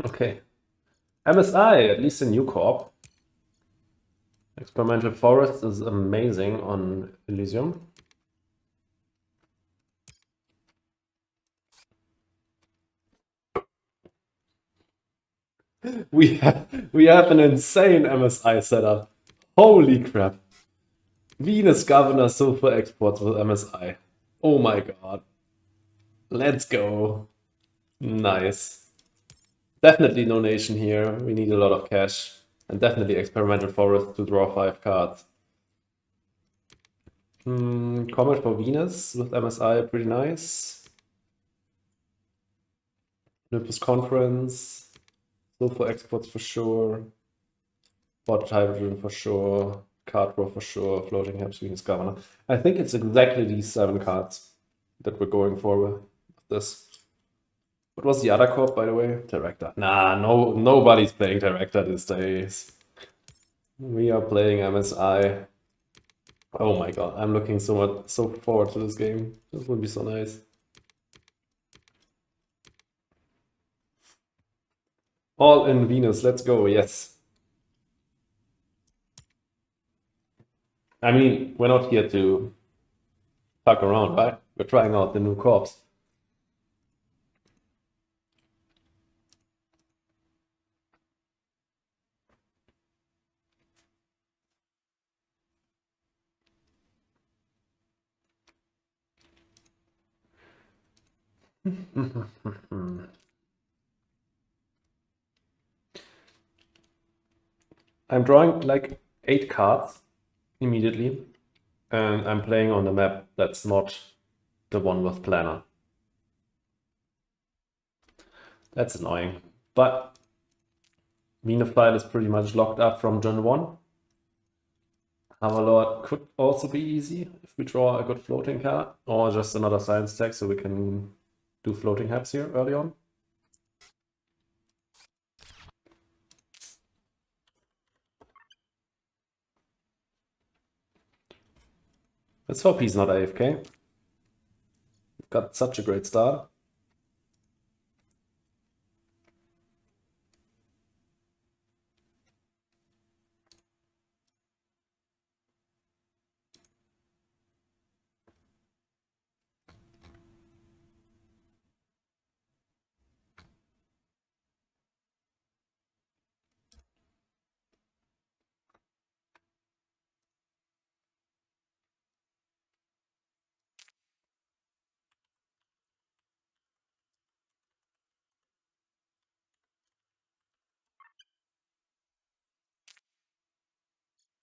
Okay. MSI, at least a new co-op. Experimental Forest is amazing on Elysium. We have an insane MSI setup. Holy crap. Venus Governor Sulfur exports with MSI. Oh my god. Let's go. Nice. Definitely no nation here. We need a lot of cash. And definitely Experimental Forest to draw 5 cards. Comet for Venus with MSI, pretty nice. Olympus Conference. Sulfur exports for sure. Bottled hydrogen for sure. Card draw for sure. Floating Heps, Venus Governor. I think it's exactly these 7 cards that we're going for with this. What was the other corp, by the way? Director. Nah, nobody's playing Director these days. We are playing MSI. Oh my god, I'm looking so forward to this game. This would be so nice. All in Venus, let's go, yes. I mean, we're not here to fuck around, right? We're trying out the new corps. I'm drawing like 8 cards immediately, and I'm playing on a map that's not the one with planner. That's annoying. But Venafile is pretty much locked up from turn 1. Hammerlord could also be easy if we draw a good floating card, or just another science tech so we can do floating haps here early on. Let's hope he's not AFK. We've got such a great start.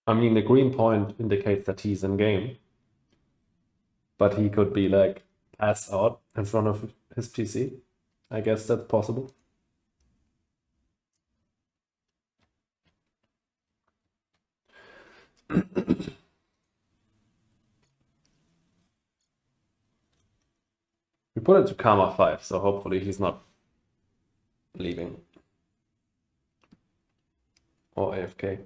I mean, the green point indicates that he's in game, but he could be like passed out in front of his PC. I guess that's possible. We put it to Karma 5, so hopefully he's not leaving or AFK.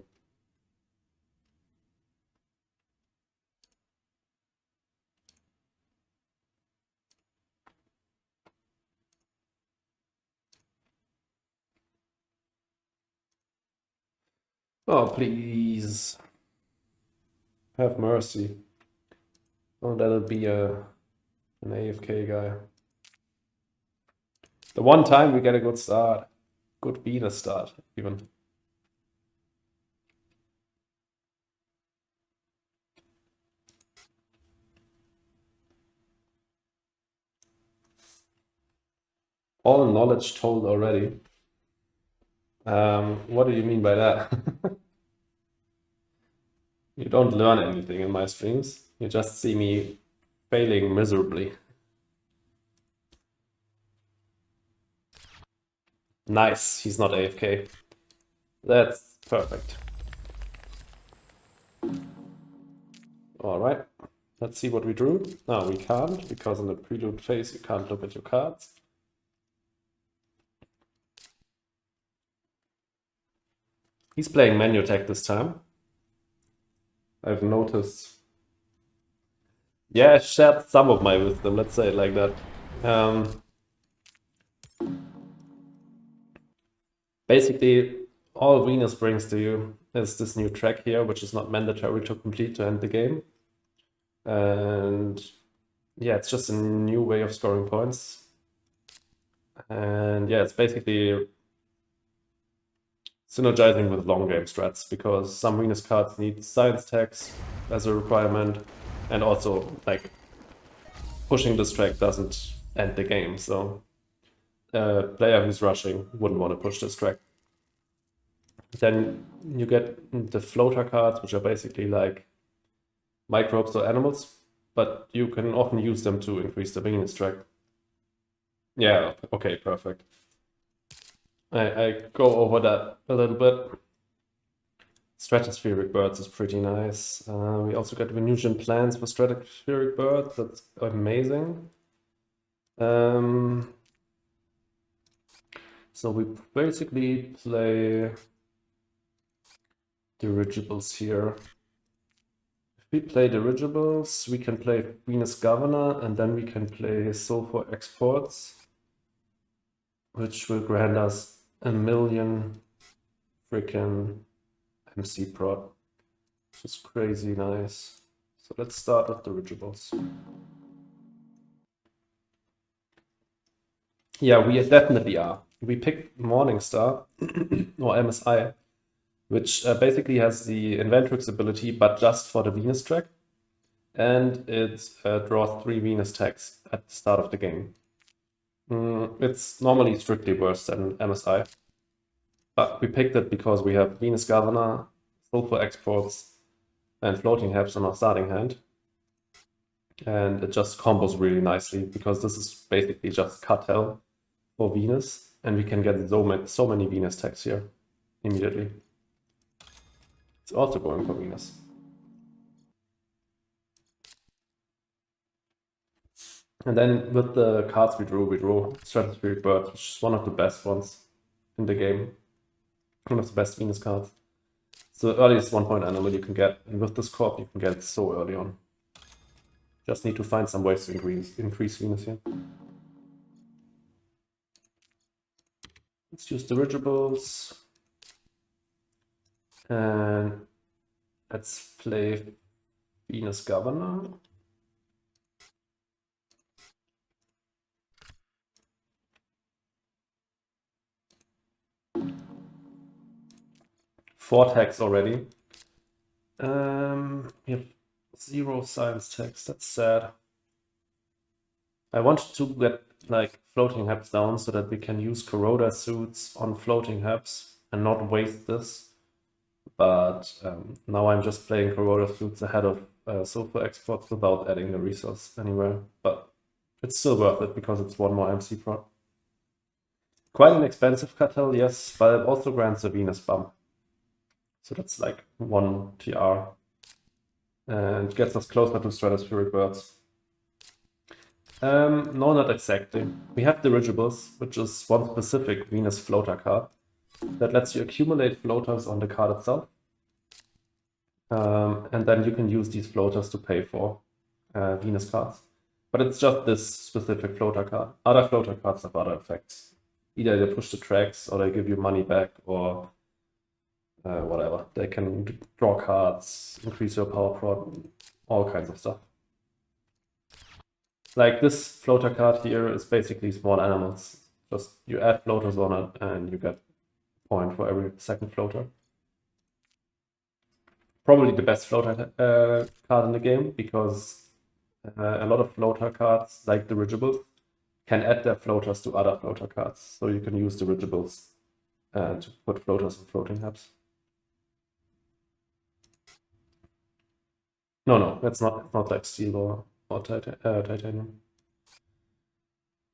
Oh, please. Have mercy. Oh, that'll be an AFK guy. The one time we get a good start. Good Venus start, even. All knowledge told already. What do you mean by that? You don't learn anything in my streams. You just see me failing miserably. Nice, he's not AFK. That's perfect. Alright, let's see what we drew. No, we can't, because in the prelude phase you can't look at your cards. He's playing Manutech this time. I've noticed. Yeah, I shared some of my wisdom, let's say it like that. Basically, all Venus brings to you is this new track here, which is not mandatory to complete to end the game. And yeah, it's just a new way of scoring points. And yeah, it's basically synergizing with long game strats, because some Venus cards need science tags as a requirement, and also like pushing this track doesn't end the game, so a player who's rushing wouldn't want to push this track. Then you get the floater cards, which are basically like microbes or animals, but you can often use them to increase the Venus track. Yeah, okay, perfect. I go over that a little bit. Stratospheric birds is pretty nice. We also got Venusian plants for stratospheric birds. That's amazing. So we basically play dirigibles here. If we play dirigibles, we can play Venus Governor, and then we can play sulfur exports, which will grant us 1,000,000 freaking MC prod, which is crazy nice. So let's start with dirigibles. Yeah, we definitely are. We picked Morningstar or MSI, which basically has the Inventrix ability, but just for the Venus track. And it draws 3 Venus tags at the start of the game. It's normally strictly worse than MSI, but we picked it because we have Venus Governor, sulfur exports, and floating habs on our starting hand. And it just combos really nicely, because this is basically just cartel for Venus, and we can get so many Venus tags here immediately. It's also going for Venus. And then with the cards we drew Stratospheric Bird, which is one of the best ones in the game. One of the best Venus cards. It's the earliest 1-point animal you can get, and with this corp you can get it so early on. Just need to find some ways to increase Venus here. Let's use dirigibles. And let's play Venus Governor. Four tags already. We have 0 science tags, that's sad. I wanted to get like floating habs down so that we can use corroder suits on floating habs and not waste this. But now I'm just playing corroder suits ahead of sulfur exports without adding the resource anywhere. But it's still worth it because it's 1 more MC prod. Quite an expensive cartel, yes, but it also grants a Venus bump. So that's like 1 TR and gets us closer to stratospheric birds. No, not exactly. We have dirigibles, which is one specific Venus floater card that lets you accumulate floaters on the card itself. And then you can use these floaters to pay for Venus cards. But it's just this specific floater card. Other floater cards have other effects. Either they push the tracks, or they give you money back, or whatever. They can draw cards, increase your power prod, all kinds of stuff. Like this floater card here is basically small animals. Just you add floaters on it and you get a point for every second floater. Probably the best floater card in the game, because a lot of floater cards, like dirigibles, can add their floaters to other floater cards. So you can use dirigibles to put floaters in floating habs. No, that's not like steel or titanium.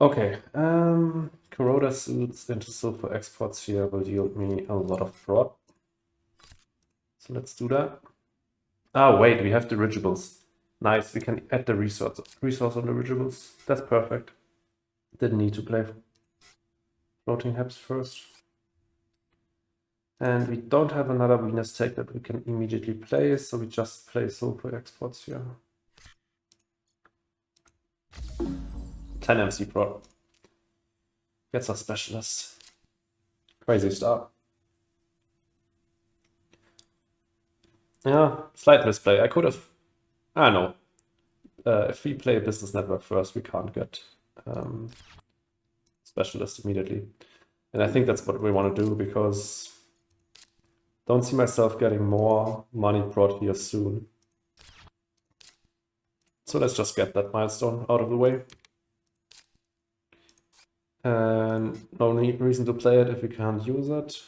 Okay, corroder suits into sulfur exports here will yield me a lot of prod. So let's do that. Ah, wait, we have dirigibles. Nice, we can add the resource on dirigibles. That's perfect. Didn't need to play floating habs first. And we don't have another Venus tag that we can immediately play, so we just play sulfur exports here. 10 MC prod. Gets our specialist. Crazy start. Yeah, slight misplay. I could have. I know. If we play Business Network first, we can't get Specialist immediately. And I think that's what we want to do because don't see myself getting more money brought here soon. So let's just get that milestone out of the way. And no reason to play it if we can't use it.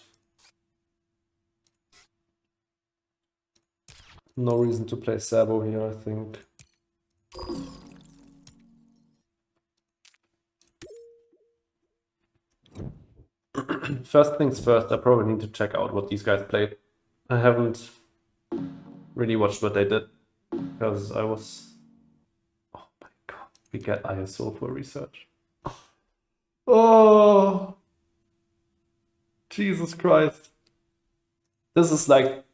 No reason to play Sabo here, I think. First things first, I probably need to check out what these guys played. I haven't really watched what they did because I was... Oh my god, we get ISO for research. Oh, Jesus Christ. This is like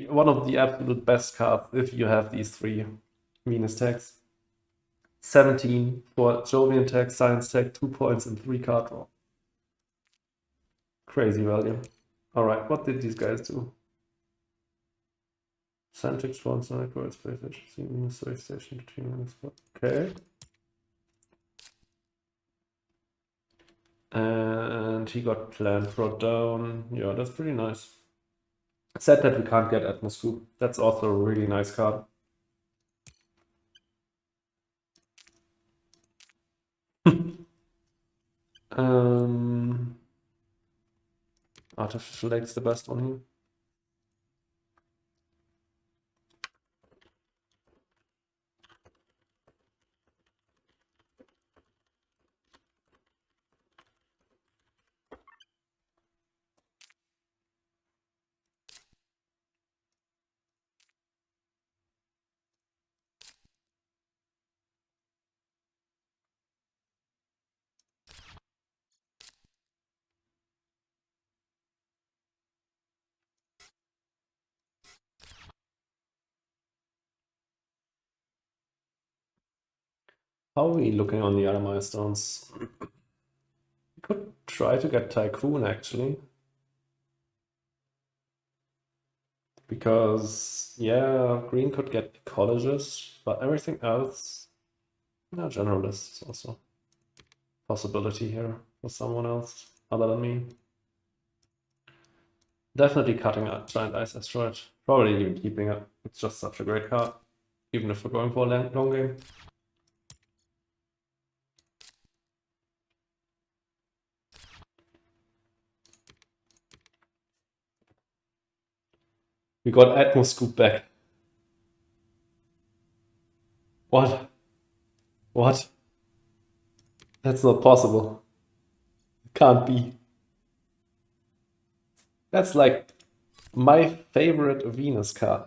one of the absolute best cards if you have these three Venus tags. 17 for Jovian tag, Science tag, 2 points and 3 card draw. Crazy value. Alright, what did these guys do? Scientific Spawn Sniper, Space Station, Venus Space Station, okay. And he got Plant brought down. Yeah, that's pretty nice. Sad that we can't get Atmoscoop. That's also a really nice card. Artificial Lake's the best one here. How are we looking on the other milestones? We could try to get Tycoon actually. Because, yeah, green could get ecologist, but everything else, no, generalist is also a possibility here for someone else other than me. Definitely cutting a Giant Ice Asteroid, probably even keeping it. It's just such a great card, even if we're going for a long game. We got Atmoscoop back. What? What? That's not possible. Can't be. That's like my favorite Venus card.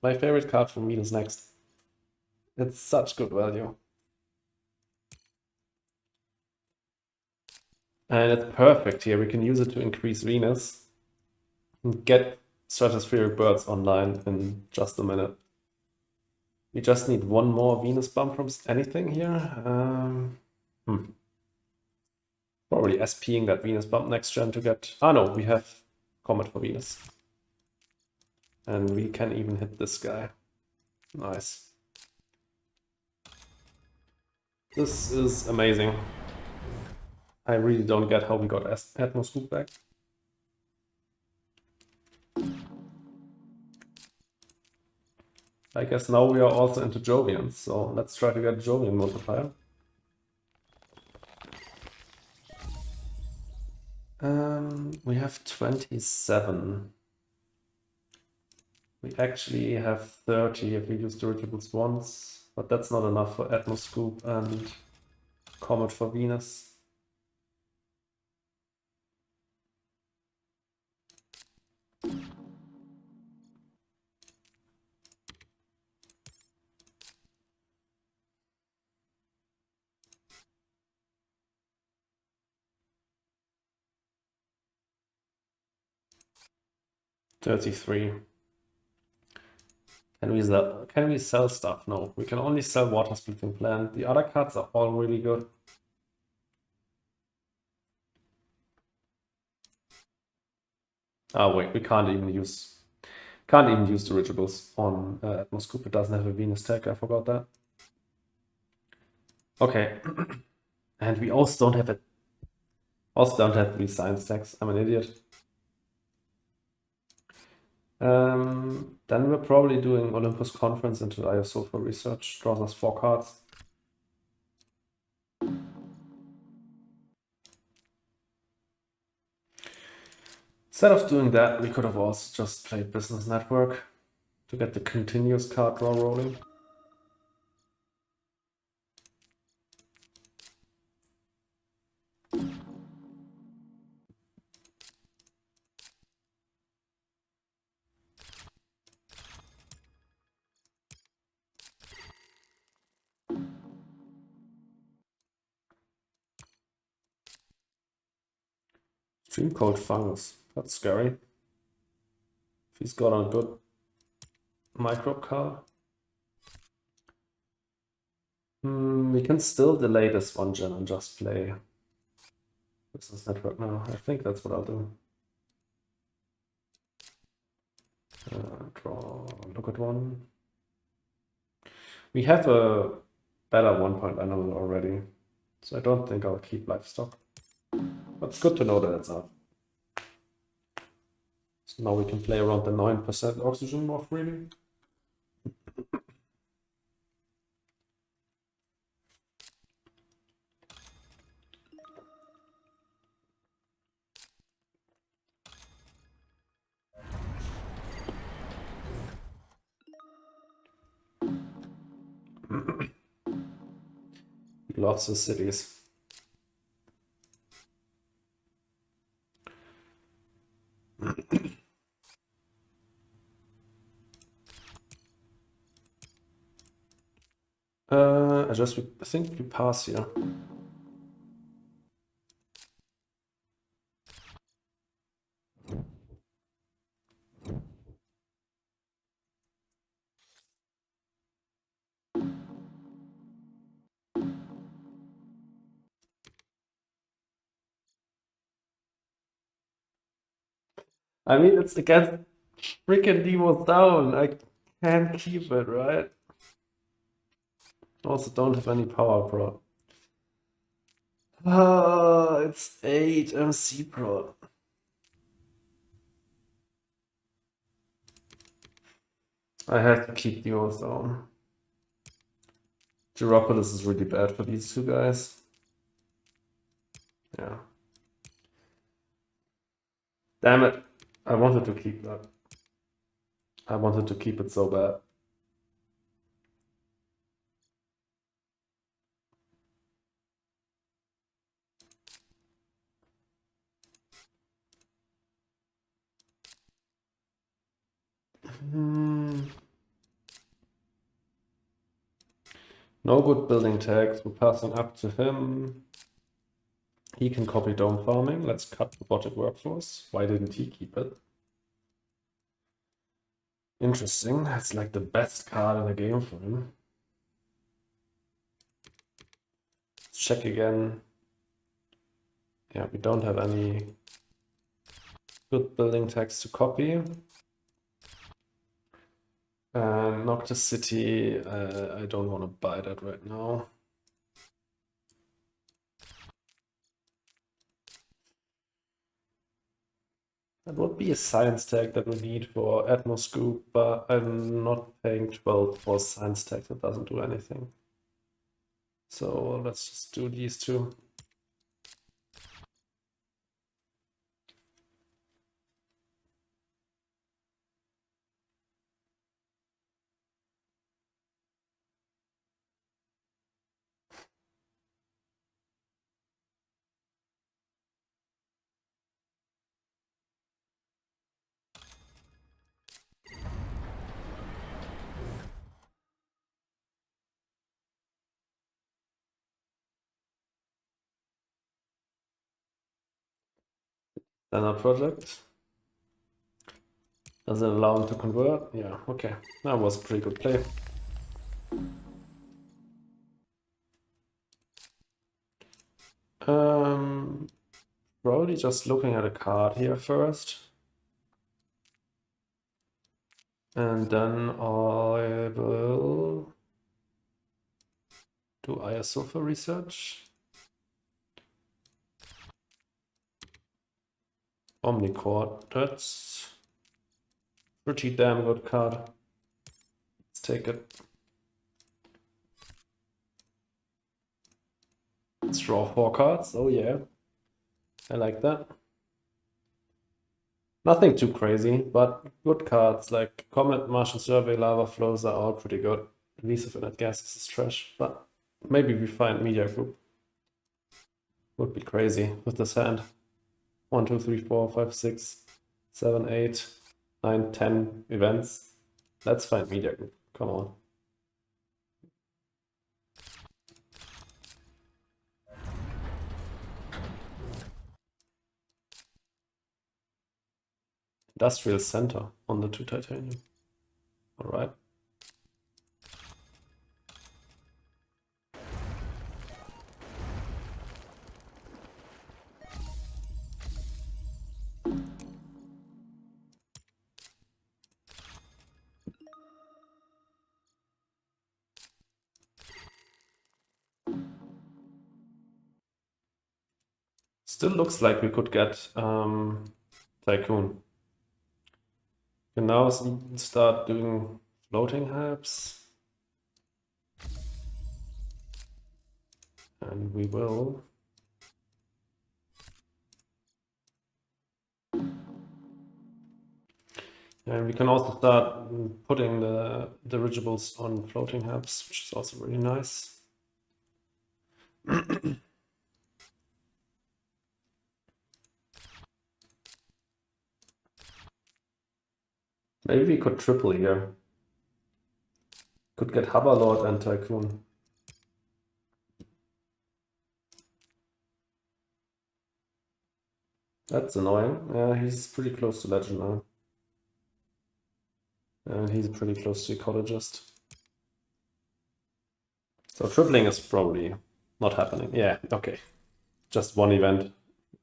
My favorite card from Venus Next. It's such good value. And it's perfect here. We can use it to increase Venus and get stratospheric birds online in just a minute. We just need one more Venus bump from anything here. Probably SPing that Venus bump next gen to get... Ah no, we have Comet for Venus. And we can even hit this guy. Nice. This is amazing. I really don't get how we got Atmoscoop back. I guess now we are also into Jovians, so let's try to get Jovian multiplier. We have 27. We actually have 30 if we use dirigibles once, but that's not enough for Atmoscoop and Comet for Venus. $33. Can we sell stuff? No, we can only sell Water Splitting Plant. The other cards are all really good. Ah, wait, we can't even use... Can't even use dirigibles on Atmoscoop. It doesn't have a Venus tag. I forgot that. Okay. And we also don't have it. Also don't have these science tags. I'm an idiot. Then we're probably doing Olympus Conference into ISO for research. Draws us 4 cards. Instead of doing that, we could have also just played Business Network to get the continuous card draw rolling. Dream Cold Fungus. That's scary. If he's got a good microbe card. We can still delay this one gen and just play Business Network now. I think that's what I'll do. Draw, look at one. We have a better 1-point animal already, so I don't think I'll keep livestock. But it's good to know that it's up. So now we can play around the 9% oxygen more freely. He loves his cities. I think we pass here. I mean, it's against freaking Demo's down. I can't keep it, right? Also, don't have any power pro. It's 8 MC pro. I have to keep Demo's down. Geropolis is really bad for these two guys. Yeah. Damn it. I wanted to keep that. I wanted to keep it so bad. No good building tags. We're passing up to him. He can copy dome farming. Let's cut robotic workforce. Why didn't he keep it? Interesting. That's like the best card in the game for him. Let's check again. Yeah, we don't have any good building tags to copy. Noctis City, I don't want to buy that right now. That would be a science tag that we need for Atmoscoop, but I'm not paying 12 for a science tag that doesn't do anything. So let's just do these two. Then our project. Does it allow him to convert? Yeah, okay. That was a pretty good play. Probably just looking at a card here first. And then I will do ISO for research. Omnicord, that's pretty damn good card. Let's take it. Let's draw 4 cards. Oh yeah, I like that. Nothing too crazy, but good cards like Comet, Martian Survey, Lava Flows are all pretty good. Release of Inert Gases is trash, but maybe we find Media Group. Would be crazy with this hand. 1, 2, 3, 4, 5, 6, 7, 8, 9, 10 events. Let's find Media Group. Come on. Industrial Center on the 2 titanium. All right. Still looks like we could get Tycoon. And now start doing floating helps. And we will. And we can also start putting the dirigibles on floating helps, which is also really nice. Maybe we could triple here. Could get Hoverlord and Tycoon. That's annoying. Yeah, he's pretty close to Legend now. And he's pretty close to Ecologist. So tripling is probably not happening. Yeah, okay. Just one event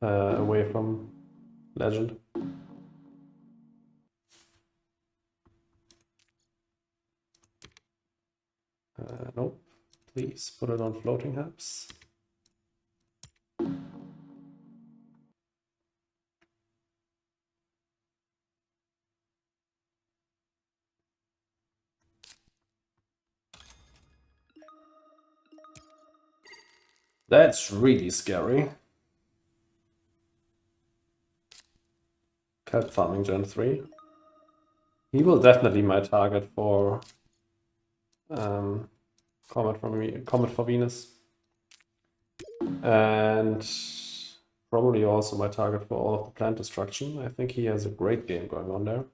away from Legend. Nope. Please put it on floating helps. That's really scary. Kelp Farming Gen 3. He will definitely my target for Comet for Venus. And probably also my target for all of the plant destruction. I think he has a great game going on there.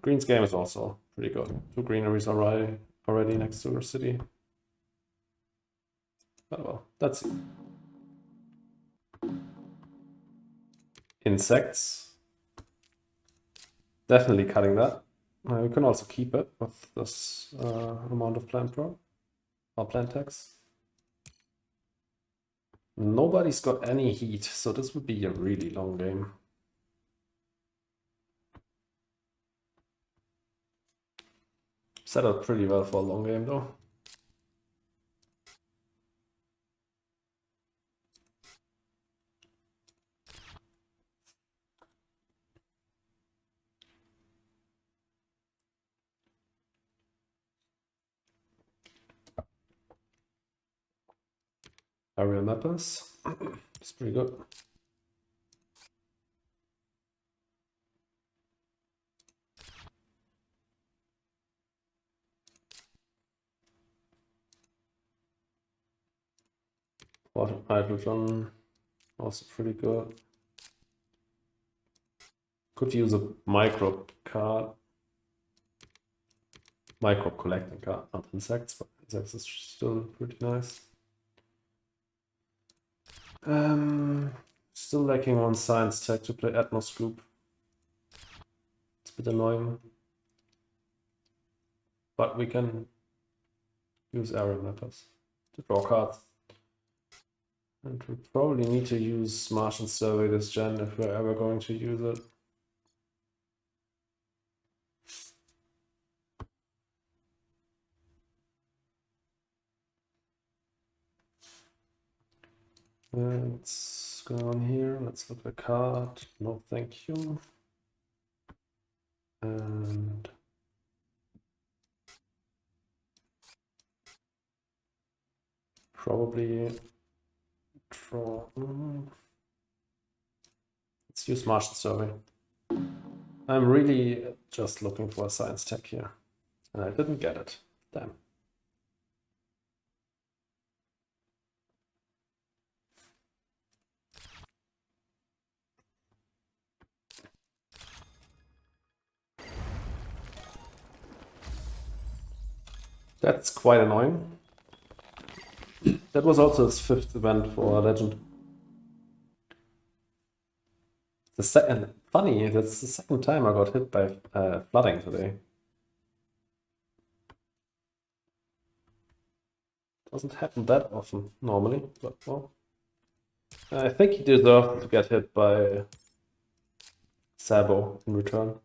Green's game is also pretty good. 2 greeneries already next to our city. Oh well, that's it. Insects. Definitely cutting that. We can also keep it with this amount of plant pro or plant tax. Nobody's got any heat, so this would be a really long game. Set up pretty well for a long game though. Area mappers. It's pretty good. Water hydrogen, also pretty good. Could use a microbe card. Microbe collecting card, not insects, but insects is still pretty nice. Still lacking 1 science tech to play Atmoscoop. It's a bit annoying. But we can use area mappers to draw cards. And we probably need to use Martian Survey this gen if we're ever going to use it. Let's go on here. Let's look at the card. No, thank you. And probably draw. Let's use Martian Survey. I'm really just looking for a science tech here, and I didn't get it. Damn. That's quite annoying. That was also his 5th event for Legend. The second, funny, that's the second time I got hit by flooding today. Doesn't happen that often normally, but well. I think he deserved to get hit by Sabo in return.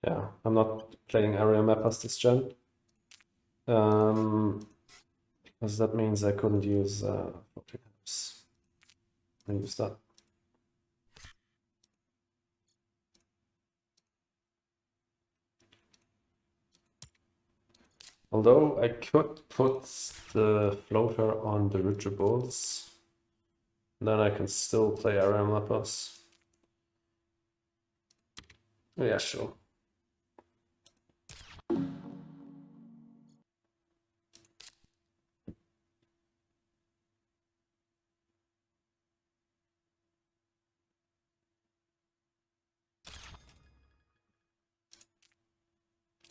Yeah, I'm not playing area mappers this gen. Because that means I couldn't use floating maps. I use that. Although I could put the floater on dirigibles, then I can still play area mappers. Yeah, sure.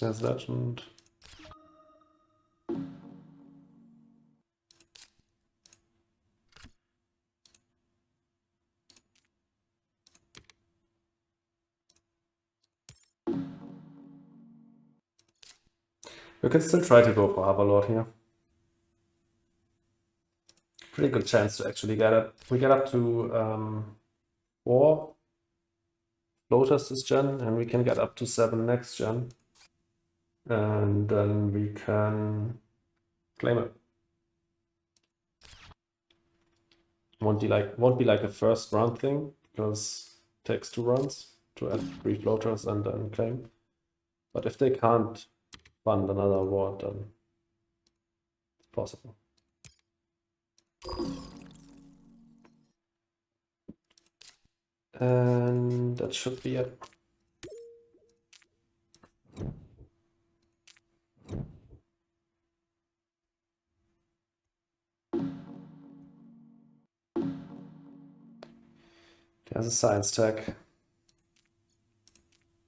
There's Legend. We can still try to go for Hoverlord here. Pretty good chance to actually get it. We get up to 4 floaters this gen, and we can get up to 7 next gen. And then we can claim it. Won't be like a first round thing, because it takes 2 rounds to add 3 floaters and then claim. But if they can't fund another award, then it's possible. And that should be it. There's a science tech.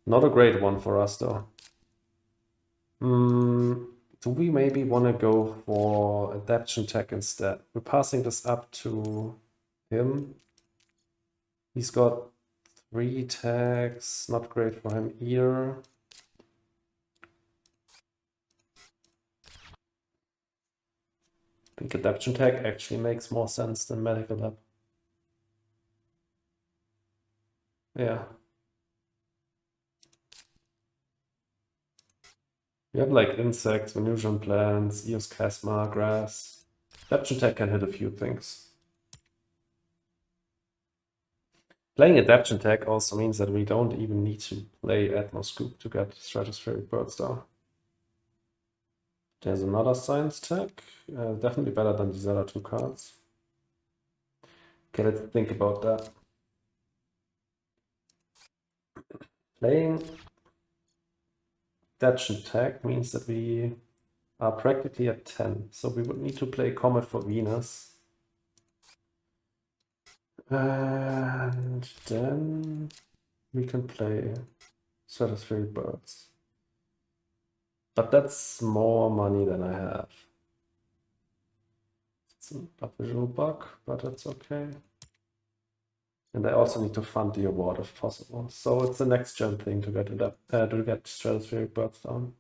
Not a great one for us though. Do we maybe want to go for adaptation tech instead? We're passing this up to him. He's got 3 tags, not great for him either. I think adaptation tech actually makes more sense than medical lab. Yeah. We have like insects, Venusian plants, Eoscasma, grass. Adaptation tech can hit a few things. Playing adaptation tech also means that we don't even need to play Atmoscoop to get stratospheric birds down. There's another science tech, definitely better than these other 2 cards. Okay, let's think about that. Playing adaptation tech means that we are practically at 10, so we would need to play Comet for Venus. And then we can play stratospheric birds. But that's more money than I have. It's a visual bug, but that's okay. And I also need to fund the award if possible. So it's the next gen thing to get stratospheric birds down.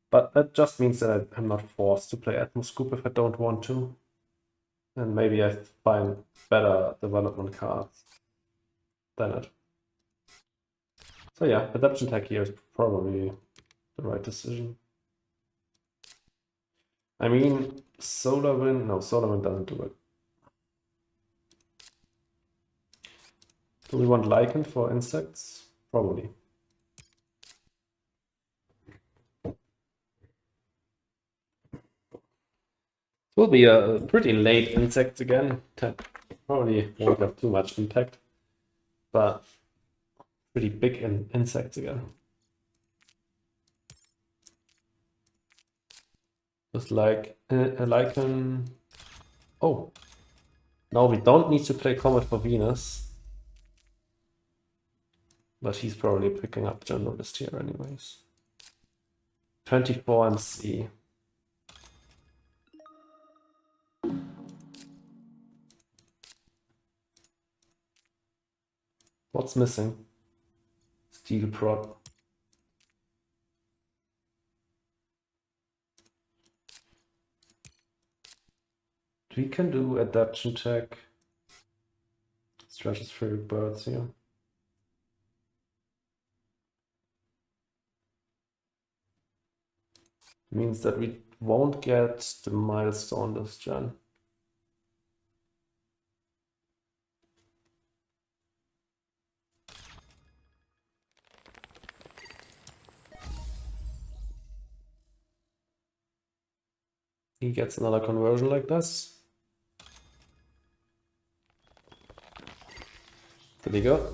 But that just means that I'm not forced to play Atmoscoop if I don't want to. And maybe I find better development cards than it. So yeah, adaption tech here is probably the right decision. I mean, solar wind, no, solar wind doesn't do it. Do we want lichen for insects? Probably. Will be a pretty late insect again. That probably won't have too much impact, but pretty big insects again. Just like a lichen. Oh, no, we don't need to play Comet for Venus, but he's probably picking up journalist here anyways. 24 MC. What's missing? Steel prod. We can do adaptation check. Stratospheric birds here. Means that we won't get the milestone this gen. He gets another conversion like this. Pretty good.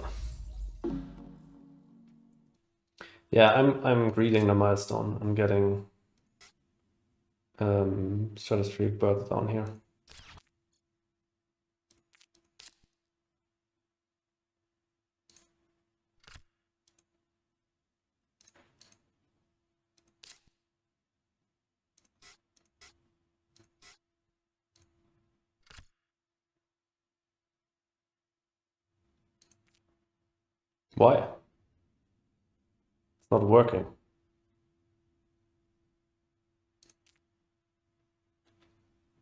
Yeah, I'm reading the milestone. I'm getting stratospheric birds down here. Why? It's not working.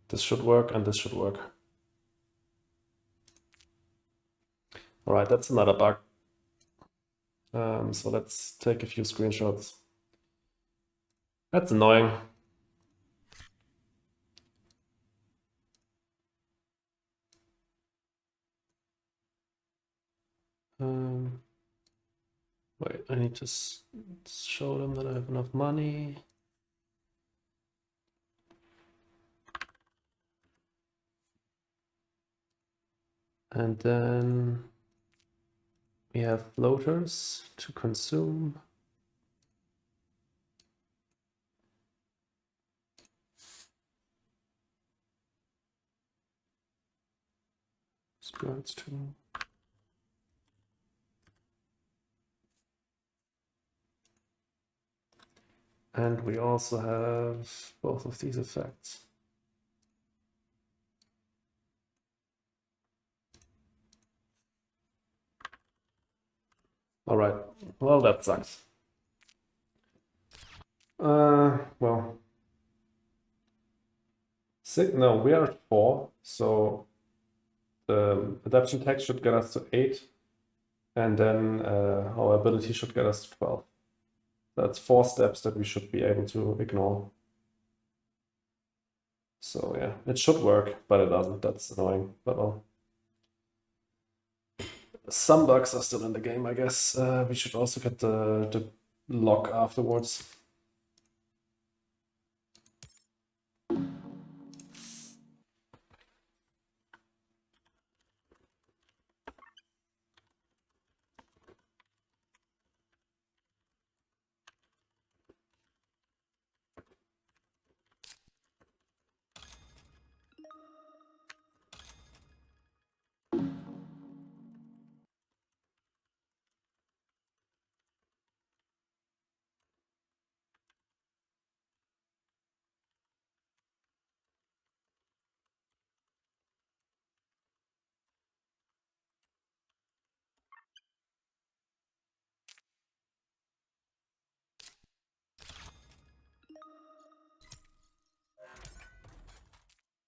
This should work and this should work. All right, that's another bug. So let's take a few screenshots. That's annoying. Wait, I need to show them that I have enough money. And then we have floaters to consume. Spirits too. And we also have both of these effects. All right, well, that sucks. Well, no, we are at 4, so the adaptation text should get us to 8, and then our ability should get us to 12. That's 4 steps that we should be able to ignore. So yeah, it should work, but it doesn't. That's annoying, but well. Some bugs are still in the game, I guess. We should also get the lock afterwards.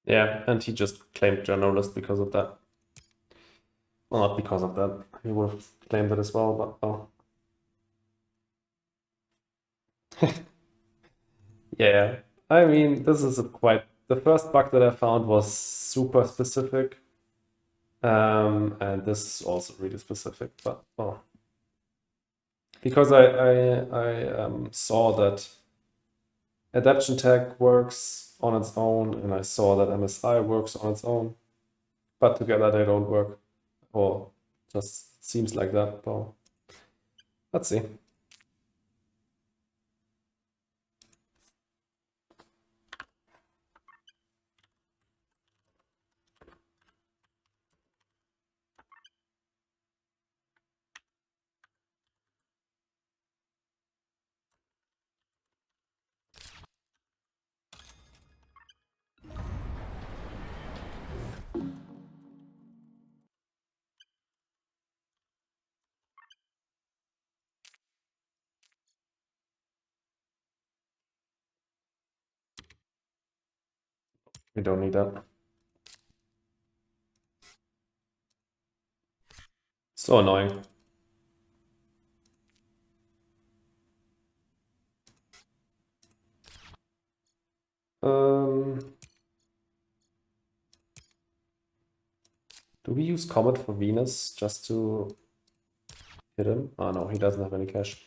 Yeah, and he just claimed journalist because of that. Well, not because of that. He would have claimed it as well, but oh. Yeah, I mean, this is the first bug that I found was super specific. And this is also really specific, but well, because I saw that adaption tag works on its own, and I saw that MSI works on its own, but together they don't work, or just seems like that. Well, let's see. We don't need that. So annoying. Do we use Comet for Venus just to hit him? Oh no, he doesn't have any cash.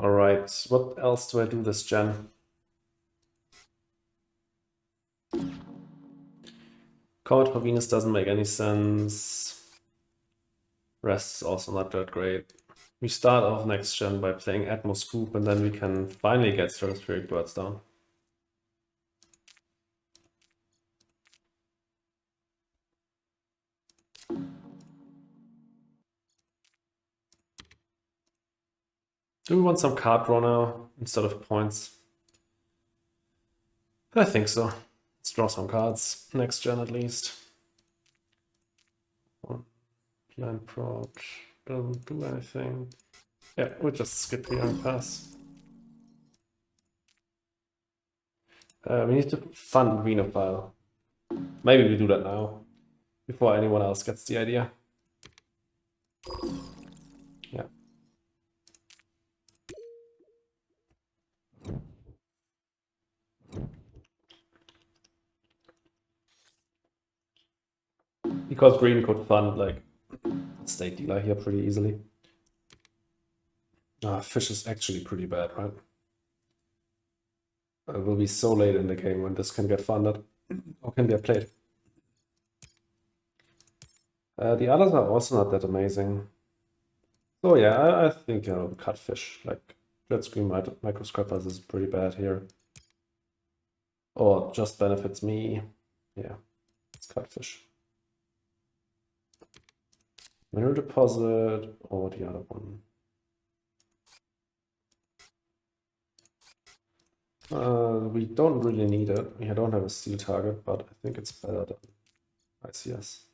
All right, what else do I do this gen? Comet for Venus doesn't make any sense. Rest is also not that great. We start off next gen by playing Atmoscoop, and then we can finally get stratospheric birds down. Do we want some card draw now instead of points? I think so. Let's draw some cards next gen at least. Plan prod doesn't do anything. Yeah, we'll just skip the young pass. We need to fund Renophile. Maybe we do that now, before anyone else gets the idea. Yeah. Because green could fund like state dealer here pretty easily. Fish is actually pretty bad, right? It will be so late in the game when this can get funded or can get played. The others are also not that amazing. So yeah, I think cut fish, like red screen microscopers is pretty bad here. Or just benefits me. Yeah, it's cut fish. Mineral deposit or the other one. We don't really need it. We don't have a steel target, but I think it's better than ICS.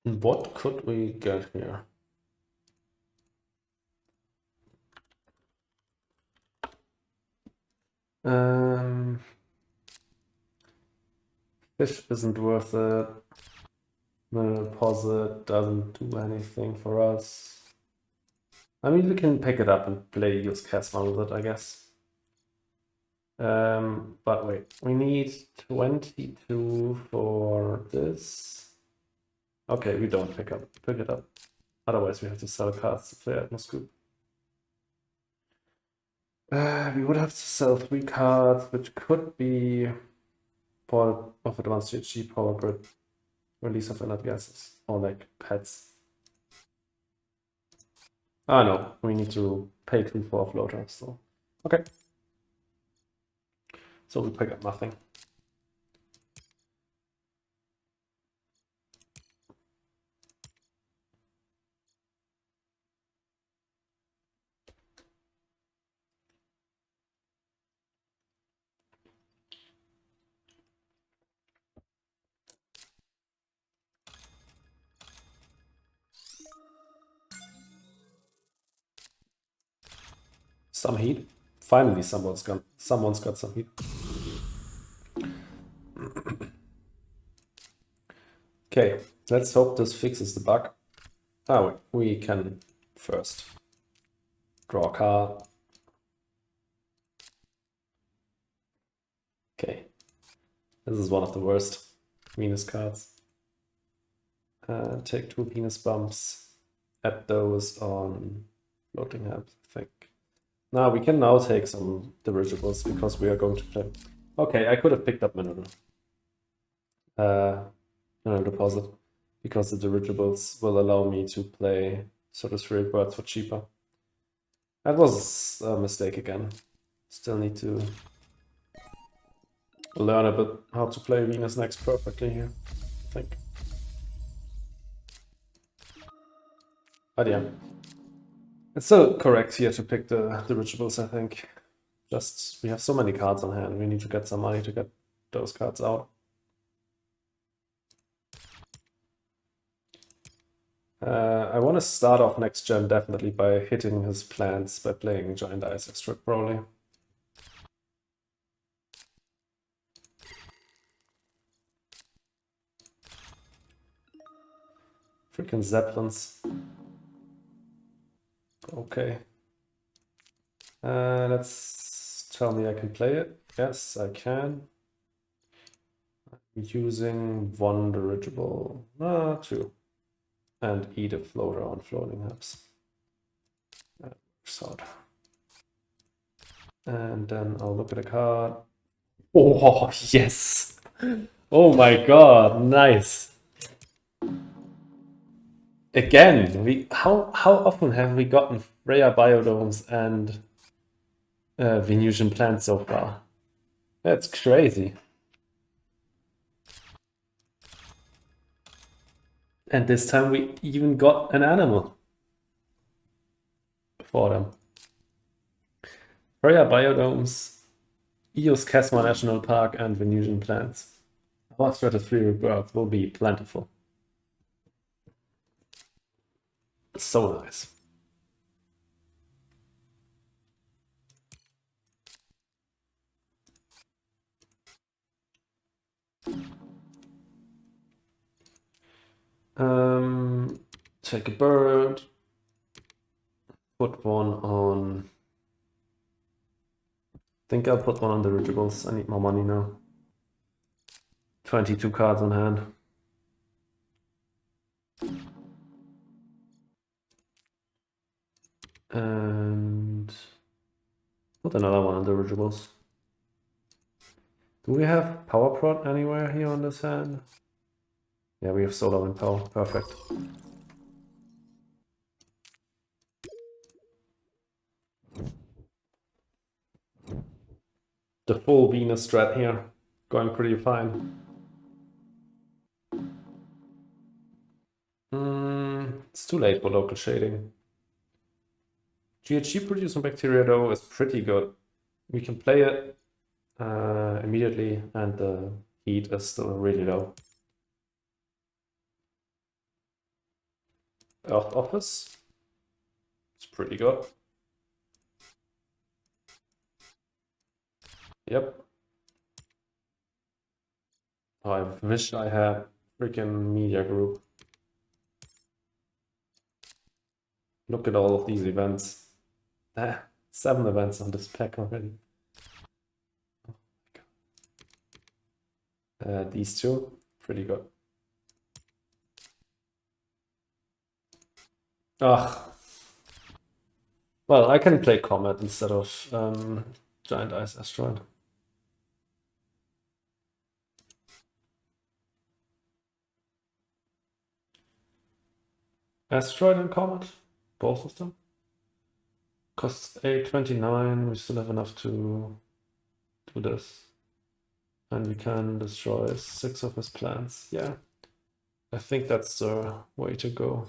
What could we get here? Fish isn't worth it. Mineral deposit doesn't do anything for us. I mean, we can pick it up and play use Casma with it, I guess. But wait, we need 22 for this. Okay, we don't pick it up. Otherwise, we have to sell cards to play Atmoscoop. We would have to sell 3 cards, which could be Port of Advanced GG, Power Grid, Release of Inert Gases, or like pets. Ah, no, we need to pay 2 for a floater, so. Okay. So we pick up nothing. Some heat. Finally, someone's got some heat. Okay, let's hope this fixes the bug. Oh, we can first draw a card. Okay, this is one of the worst Venus cards. Take 2 Venus bumps. Add those on floating heads, I think. Now we can now take some dirigibles because we are going to play. Okay, I could have picked up mineral deposit because the dirigibles will allow me to play stratospheric birds for cheaper. That was a mistake again. Still need to learn a bit how to play Venus next perfectly here, I think. But yeah, it's still correct here to pick the dirigibles, I think. Just, we have so many cards on hand, we need to get some money to get those cards out. I want to start off next gen definitely by hitting his plans by playing Giant Ice Extra probably. Freaking Zeppelins. Okay. Let's tell me I can play it. Yes, I can. I'm using 1 dirigible, 2. And eat a floater on floating hubs. That works out. And then I'll look at a card. Oh, yes! Oh my god, nice! Again, how often have we gotten rare biodomes and Venusian plants so far? That's crazy. And this time we even got an animal for them. Rare biodomes, Eos Casma National Park, and Venusian plants. Our stratospheric birds will be plentiful. So nice. Take a bird, put one on. I think I'll put one on the dirigibles. I need more money now. 22 cards on hand. And put another one on dirigibles. Do we have power prod anywhere here on this hand? Yeah, we have solar wind power. Perfect. The full Venus strat here, going pretty fine. It's too late for local shading. GHG producing bacteria though is pretty good. We can play it immediately and the heat is still really low. Earth Office, it's pretty good. Yep. I wish I had freaking media group. Look at all of these events. 7 events on this pack already. These 2, pretty good. Ugh. Well, I can play Comet instead of Giant Ice Asteroid. Asteroid and Comet? Both of them? Costs 829. We still have enough to do this. And we can destroy 6 of his plants. Yeah. I think that's the way to go.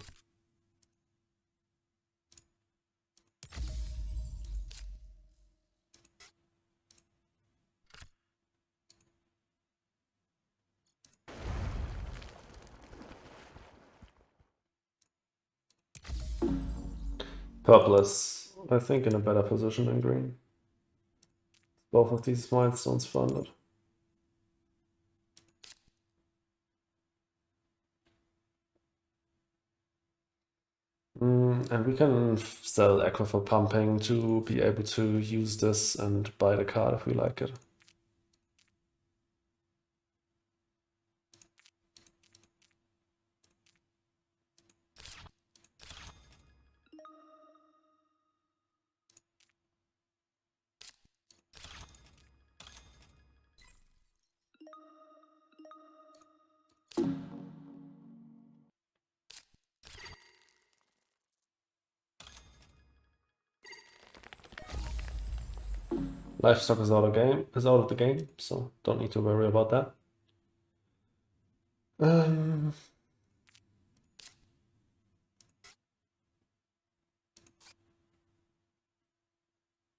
Purple is, I think, in a better position than green. Both of these milestones funded. And we can sell Aqua for pumping to be able to use this and buy the card if we like it. Livestock is out of the game, so don't need to worry about that.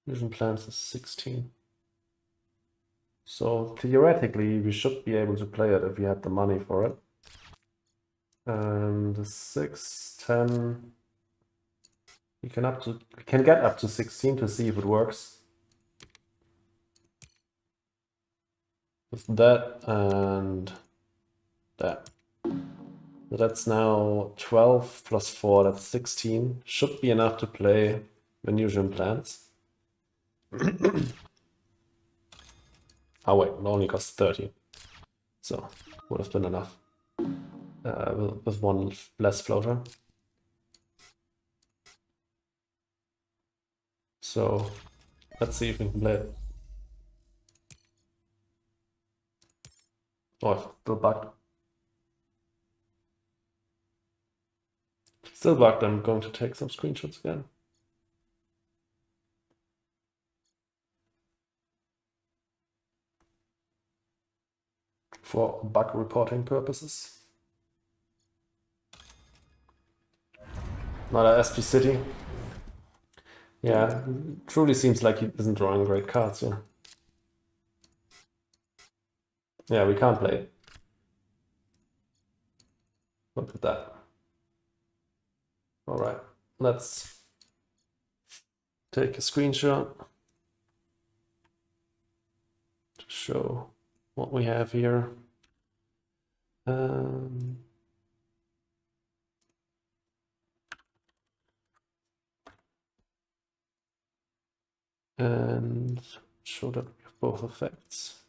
Fusion plants is 16. So theoretically, we should be able to play it if we had the money for it. And the 6, 10. We can get up to 16 to see if it works. With that and that. So that's now 12 plus 4, that's 16. Should be enough to play Venusian plants. Oh wait, it only costs 30. So would have been enough. With one less floater. So let's see if we can play it. Oh, it's still bugged. Still bugged. I'm going to take some screenshots again. For bug reporting purposes. Not a SP City. Yeah, truly seems like he isn't drawing great cards here. Yeah, we can't play it. Look at that. All right, let's take a screenshot to show what we have here. And show that we have both effects.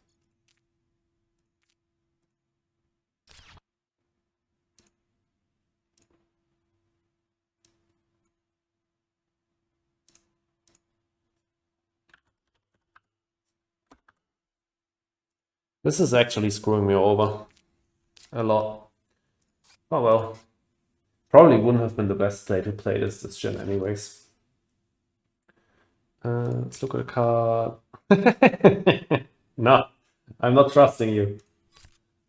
This is actually screwing me over a lot. Oh well. Probably wouldn't have been the best play to play this gen anyways. Let's look at a card. No, I'm not trusting you.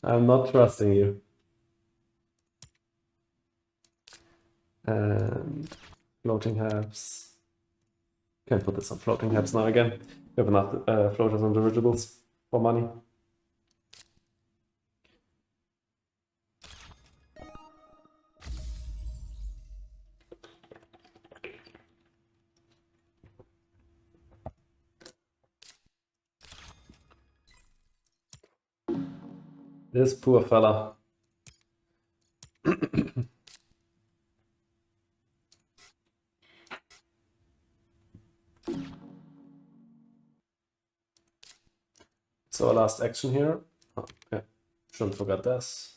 I'm not trusting you. And floating halves. Can't put this on floating halves now again. We have enough floaters on dirigibles for money. This poor fella. So our last action here. Oh, yeah, shouldn't forget this.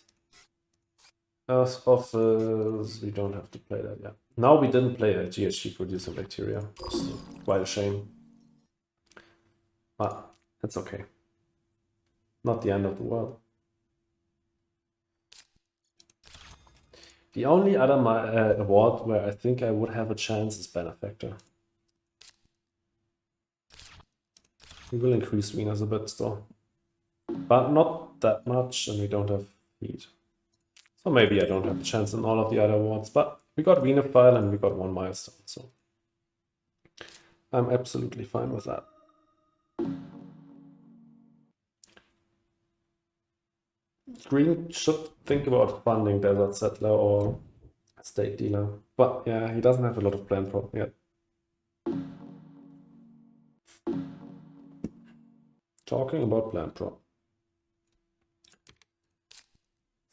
Earth office, we don't have to play that yet. Now we didn't play a GHG producing bacteria. It's quite a shame. But that's okay. Not the end of the world. The only other award where I think I would have a chance is Benefactor. We will increase Venus a bit still, but not that much, and we don't have heat. So maybe I don't have a chance in all of the other awards, but we got Venus file and we got 1 milestone, so I'm absolutely fine with that. Green should think about funding Desert Settler or State Dealer, but yeah, he doesn't have a lot of plan prop yet. Talking about plan prop.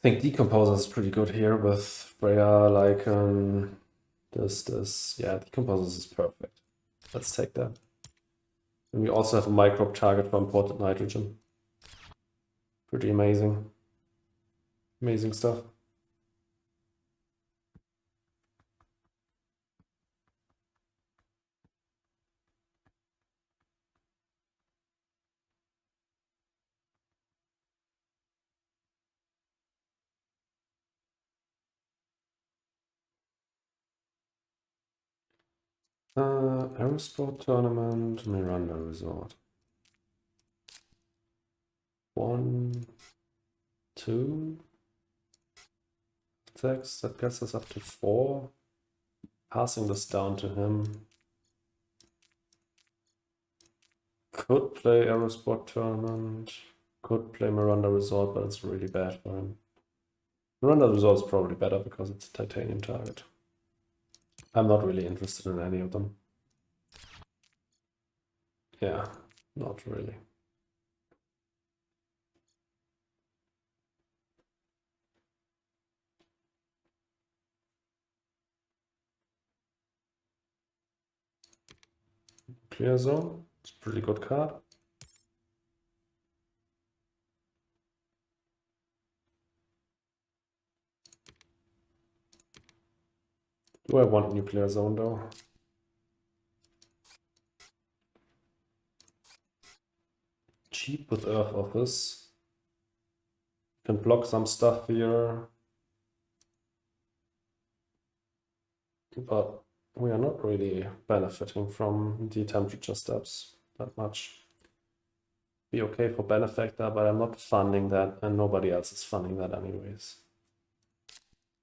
I think Decomposer is pretty good here with Freya, like this. Yeah, Decomposer is perfect. Let's take that. And we also have a microbe target for imported nitrogen. Pretty amazing. Amazing stuff. Aerosport tournament, Miranda Resort. 1, 2, 6. That gets us up to 4. Passing this down to him. Could play Aerosport tournament. Could play Miranda Resort, but it's really bad for him. Miranda Resort is probably better because it's a titanium target. I'm not really interested in any of them. Yeah, not really. Clear Zone, it's a pretty good card. Do I want Nuclear Zone though? Cheap with Earth Office. Can block some stuff here. But we are not really benefiting from the temperature steps that much. Be okay for Benefactor, but I'm not funding that, and nobody else is funding that anyways.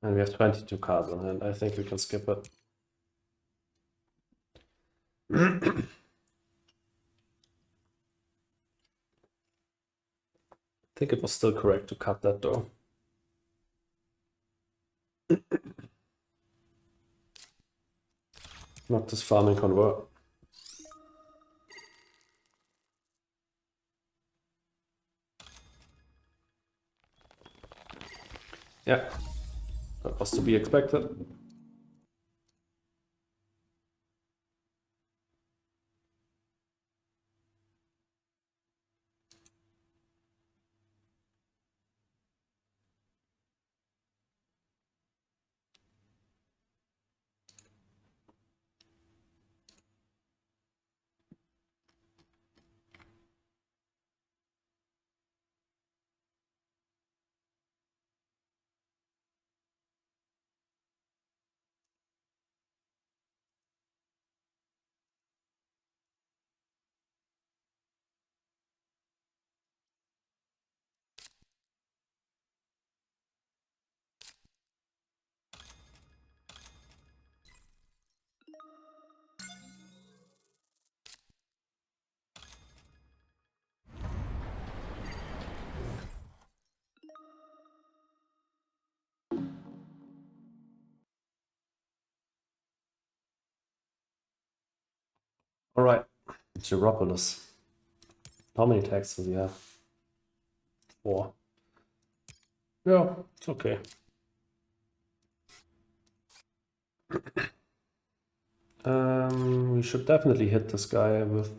And we have 22 cards on hand. I think we can skip it. I think it was still correct to cut that though. Not this farming convert. Yeah, that was to be expected. All right, Geropolis. How many tags does he have? 4. Yeah, it's okay. We should definitely hit this guy with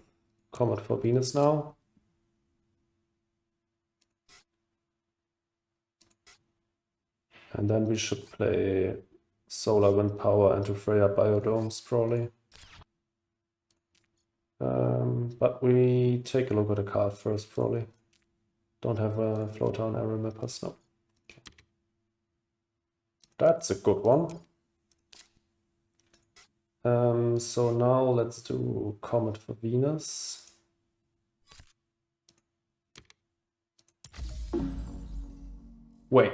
Comet for Venus now. And then we should play Solar Wind Power into Freya Biodomes probably. But we take a look at the card first probably. Don't have a Flowtown Arrow Mappers now. Okay. That's a good one. So now let's do Comet for Venus. Wait.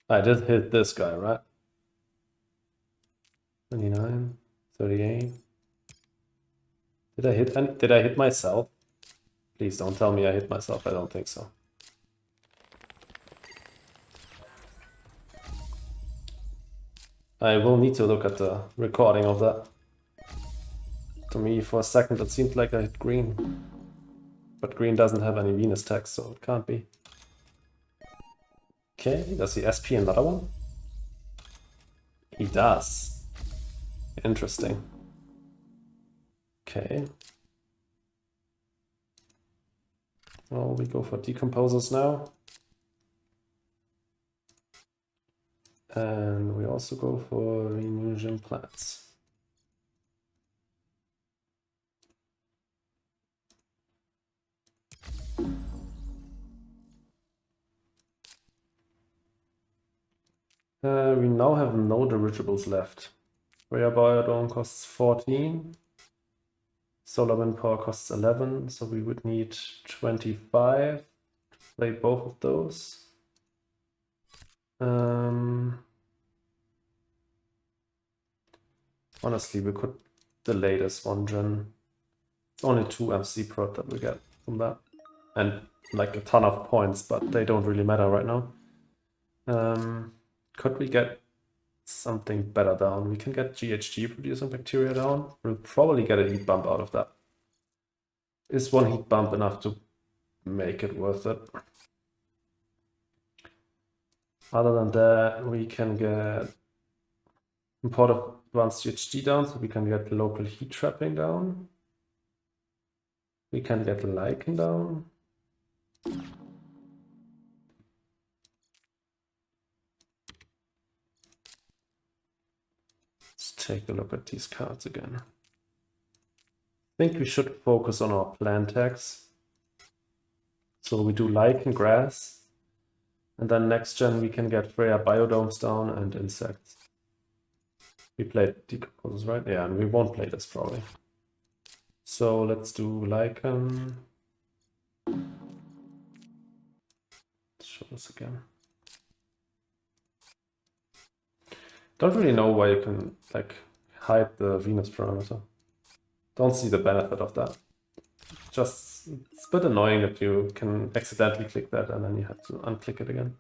I did hit this guy, right? 29, 38. Did I hit myself? Please don't tell me I hit myself. I don't think so. I will need to look at the recording of that. To me, for a second, it seemed like I hit green. But green doesn't have any Venus text, so it can't be. Okay, does he SP another one? He does. Interesting. Okay. Well, we go for decomposers now. And we also go for Venusian plants. We now have no dirigibles left. Rare biodome costs 14. Solar wind power costs 11, so we would need 25 to play both of those. Honestly, we could delay this one gen. It's only 2 MC prot that we get from that. And like a ton of points, but they don't really matter right now. Could we get something better down? We can get GHG producing bacteria down. We'll probably get a heat bump out of that. Is one heat bump enough to make it worth it? Other than that, we can get import of advanced GHG down, so we can get local heat trapping down. We can get lichen down. Let's take a look at these cards again. I think we should focus on our plant tags. So we do lichen, grass, and then next gen we can get Freya biodomes down and insects. We played decomposers, right? Yeah, and we won't play this probably. So let's do lichen. Let's show this again. Don't really know why you can like hide the Venus parameter. Don't see the benefit of that. Just it's a bit annoying that you can accidentally click that and then you have to unclick it again.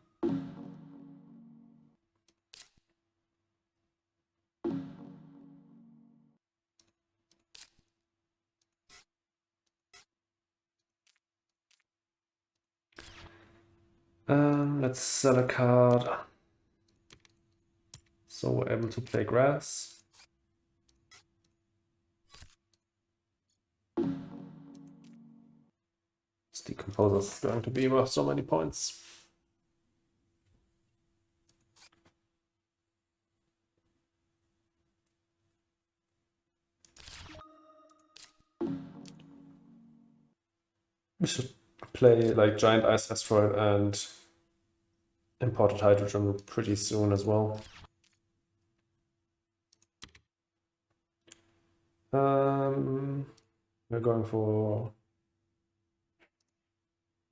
Let's sell a card. So we're able to play grass. This decomposer is going to be worth so many points. We should play like giant ice asteroid and imported hydrogen pretty soon as well. We're going for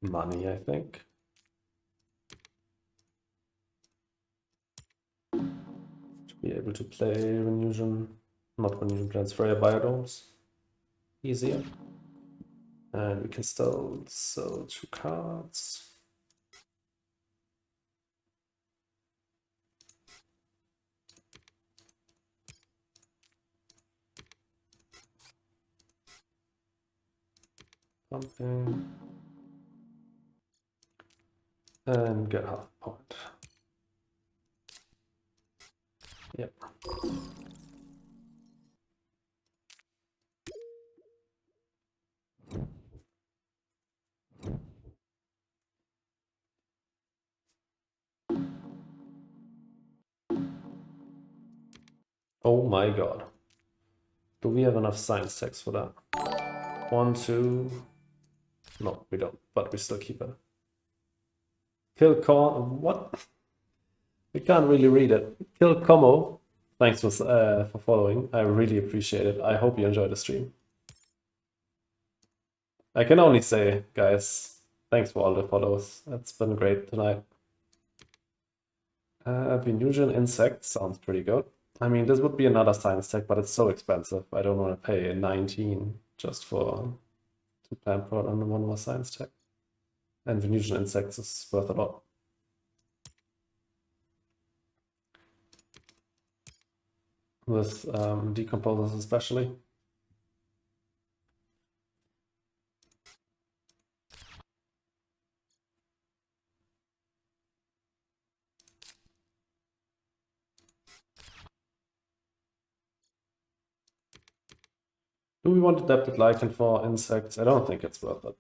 money, I think. To be able to play Venusian, not Venusian plants, Freya biodomes easier. And we can still sell 2 cards. Something. And get half a point. Yep. Oh my god. Do we have enough science text for that? 1, 2. No, we don't, but we still keep it. Kill Con. What? We can't really read it. Kill Como. Thanks for following. I really appreciate it. I hope you enjoyed the stream. I can only say, guys, thanks for all the follows. It's been great tonight. Venusian insects sounds pretty good. I mean, this would be another science tech, but it's so expensive. I don't want to pay 19 just for to plant prod on one more science tech. And Venusian insects is worth a lot. With decomposers especially. Do we want adapted lichen for insects? I don't think it's worth it.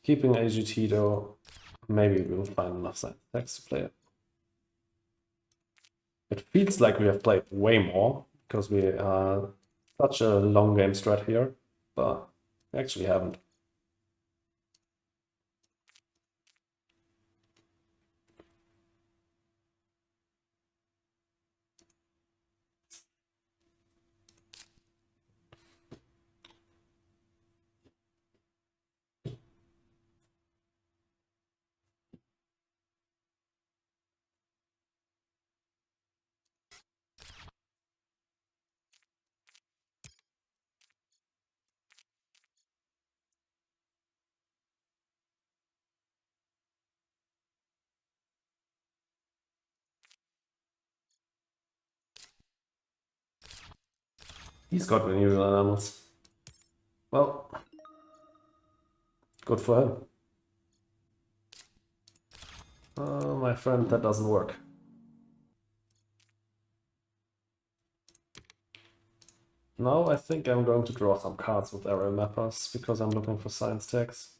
Keeping AGT though, maybe we'll find enough science techs to play it. It feels like we have played way more because we are such a long game strat here, but we actually haven't. He's got renewal animals. Well, good for him. My friend, that doesn't work. Now I think I'm going to draw some cards with area mappers because I'm looking for science tags.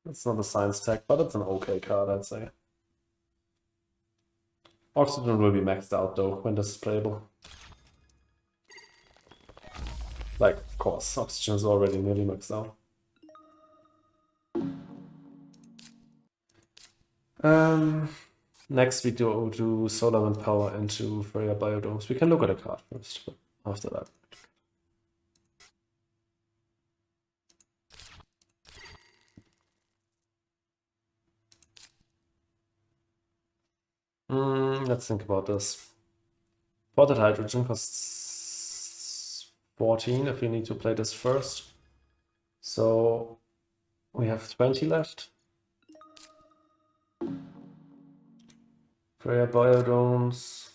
It's not a science tag, but it's an okay card, I'd say. Oxygen will be maxed out though when this is playable. Like, of course, oxygen is already nearly maxed out. Next we do solar wind power into Freya biodomes. We can look at a card first, but after that. Let's think about this. Ported hydrogen costs 14 if you need to play this first. So we have 20 left. Freya biodomes.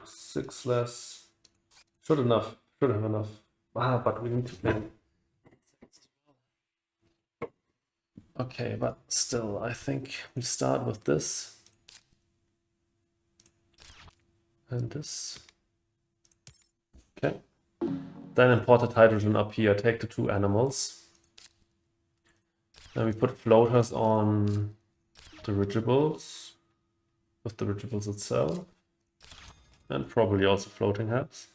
6 less. Should have enough. But we need to play. Okay, but still, I think we start with this. And this. Okay. Then imported hydrogen up here, take the 2 animals. Then we put floaters on dirigibles, with the dirigibles itself. And probably also floating heads.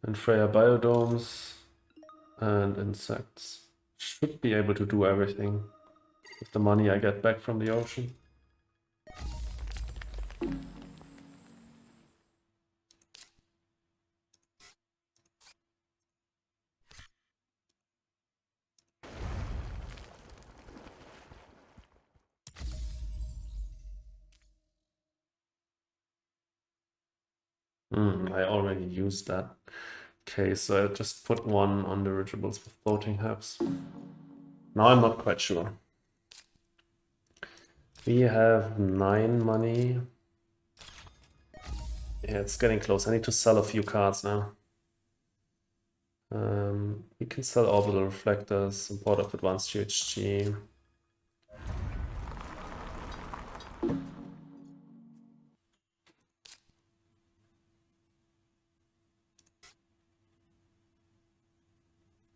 And Freya biodomes and insects. Should be able to do everything with the money I get back from the ocean. I already used that. Okay, so I just put 1 on the dirigibles with floating hubs. Now I'm not quite sure. We have 9 money. Yeah, it's getting close. I need to sell a few cards now. We can sell orbital reflectors, import of advanced GHG.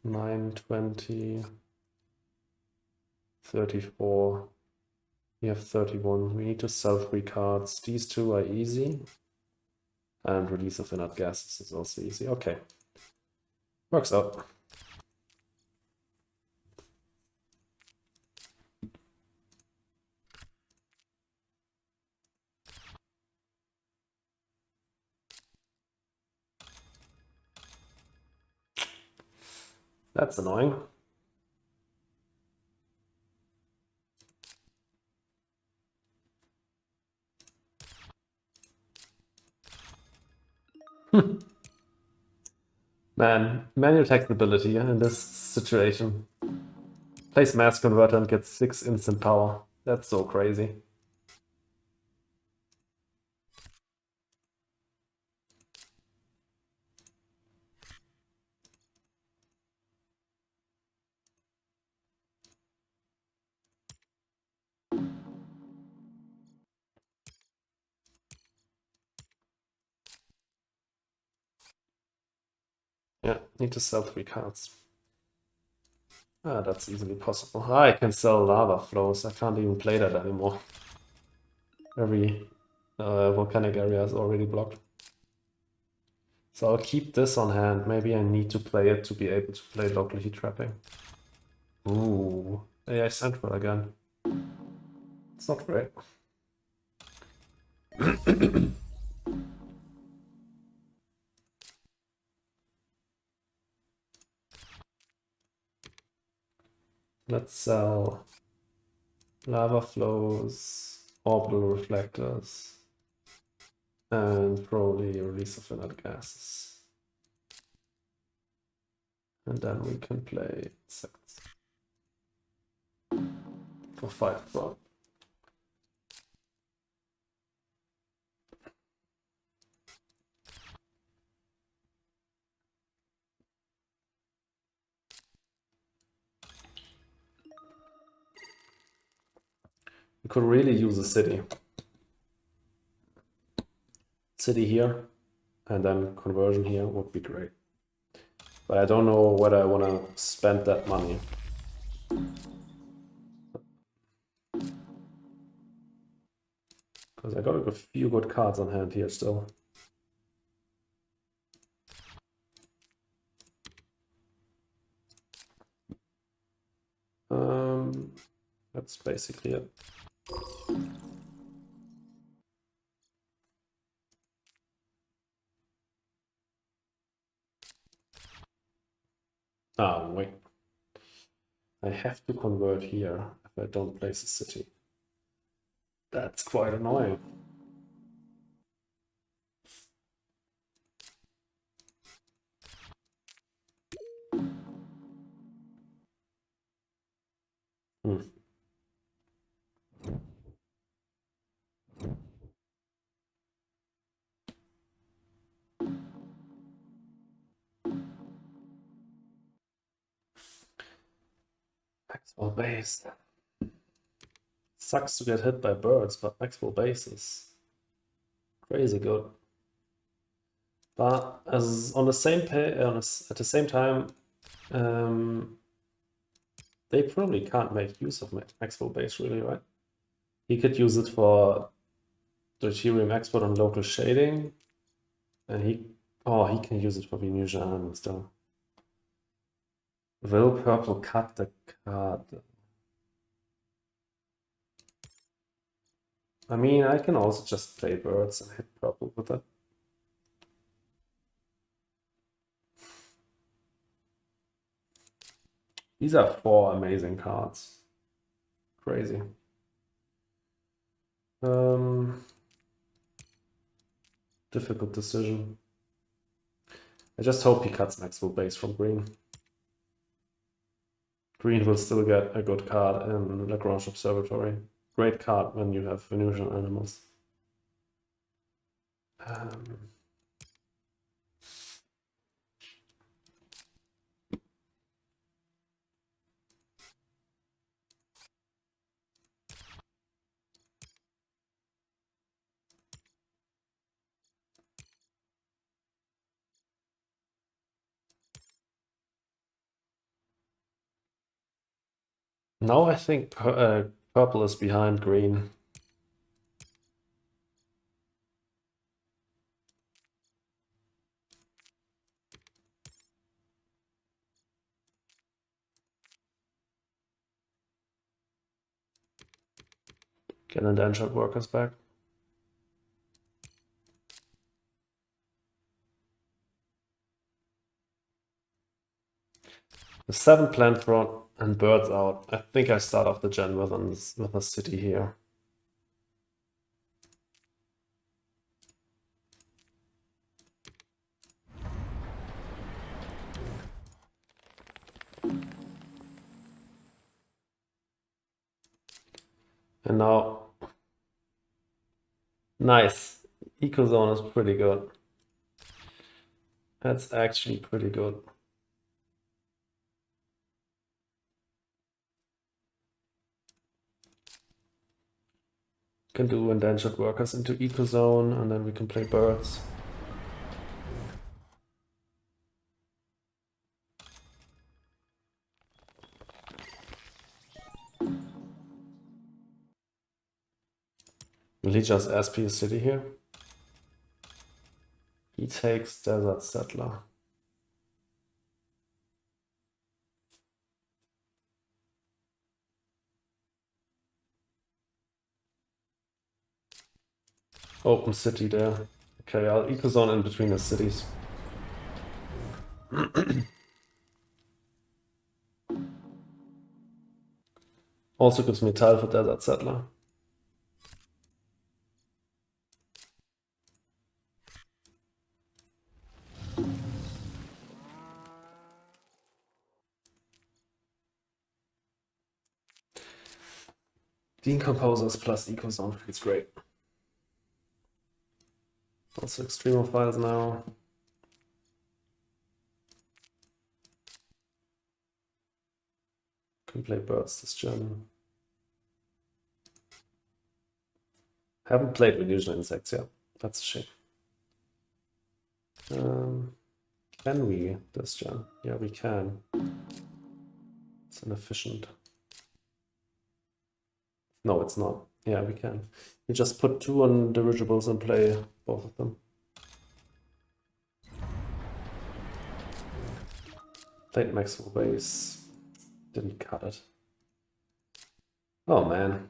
$9.20, 34. We have 31. We need to sell 3 cards. These two are easy. And release of inert gases is also easy. Okay. Works out. That's annoying. Man, manual text ability in this situation. Place mass converter and get 6 instant power. That's so crazy. Yeah, need to sell 3 cards. Ah, that's easily possible. Ah, I can sell lava flows. I can't even play that anymore. Every volcanic area is already blocked. So I'll keep this on hand. Maybe I need to play it to be able to play local heat trapping. Ooh, AI Central again. It's not great. Let's sell lava flows, orbital reflectors, and probably release of inert gases. And then we can play insects for 5 block. We could really use a city. City here, and then conversion here would be great. But I don't know whether I want to spend that money. Because I got a few good cards on hand here still. That's basically it. Ah, wait. I have to convert here if I don't place a city. That's quite annoying. Maxwell base. Sucks to get hit by birds, but Maxwell base is crazy good. But as on the same at the same time, they probably can't make use of Maxwell base really, right? He could use it for deuterium export on local shading, and he can use it for Venusian animals though. Will purple cut the card? I mean, I can also just play birds and hit purple with it. These are 4 amazing cards. Crazy. Difficult decision. I just hope he cuts Maxwell base from green. Green will still get a good card in Lagrange Observatory. Great card when you have Venusian animals. Now I think Purple is behind green. Get indentured workers back. The 7 plant prod and birds out. I think I start off the gen with a city here. And now, nice. Ecozone is pretty good. That's actually pretty good. Can do indentured workers into ecozone, and then we can play birds. Will he just SP a city here? He takes Desert Settler. Open city there. Okay, I'll ecozone in between the cities. Also gives me tile for Desert Settler. Decomposers plus ecozone feels great. Also extremophiles now. Can play birds this gen. Haven't played Venusian insects yet. That's a shame. Can we this gen? Yeah, we can. It's inefficient. No, it's not. Yeah, we can. We just put 2 on dirigibles and play both of them. Played Maxwell base. Didn't cut it. Oh man.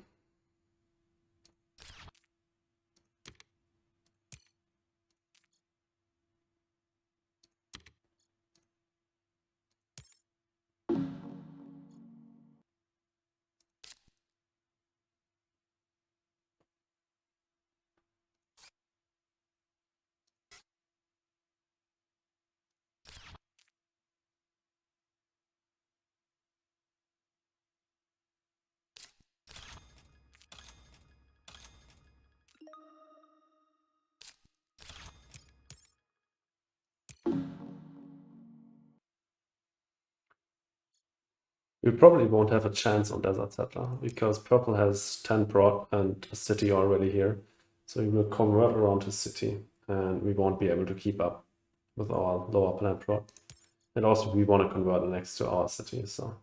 We probably won't have a chance on Desert Settler because purple has 10 prod and a city already here. So we will convert around to city and we won't be able to keep up with our lower plant prod. And also we want to convert it next to our city, so.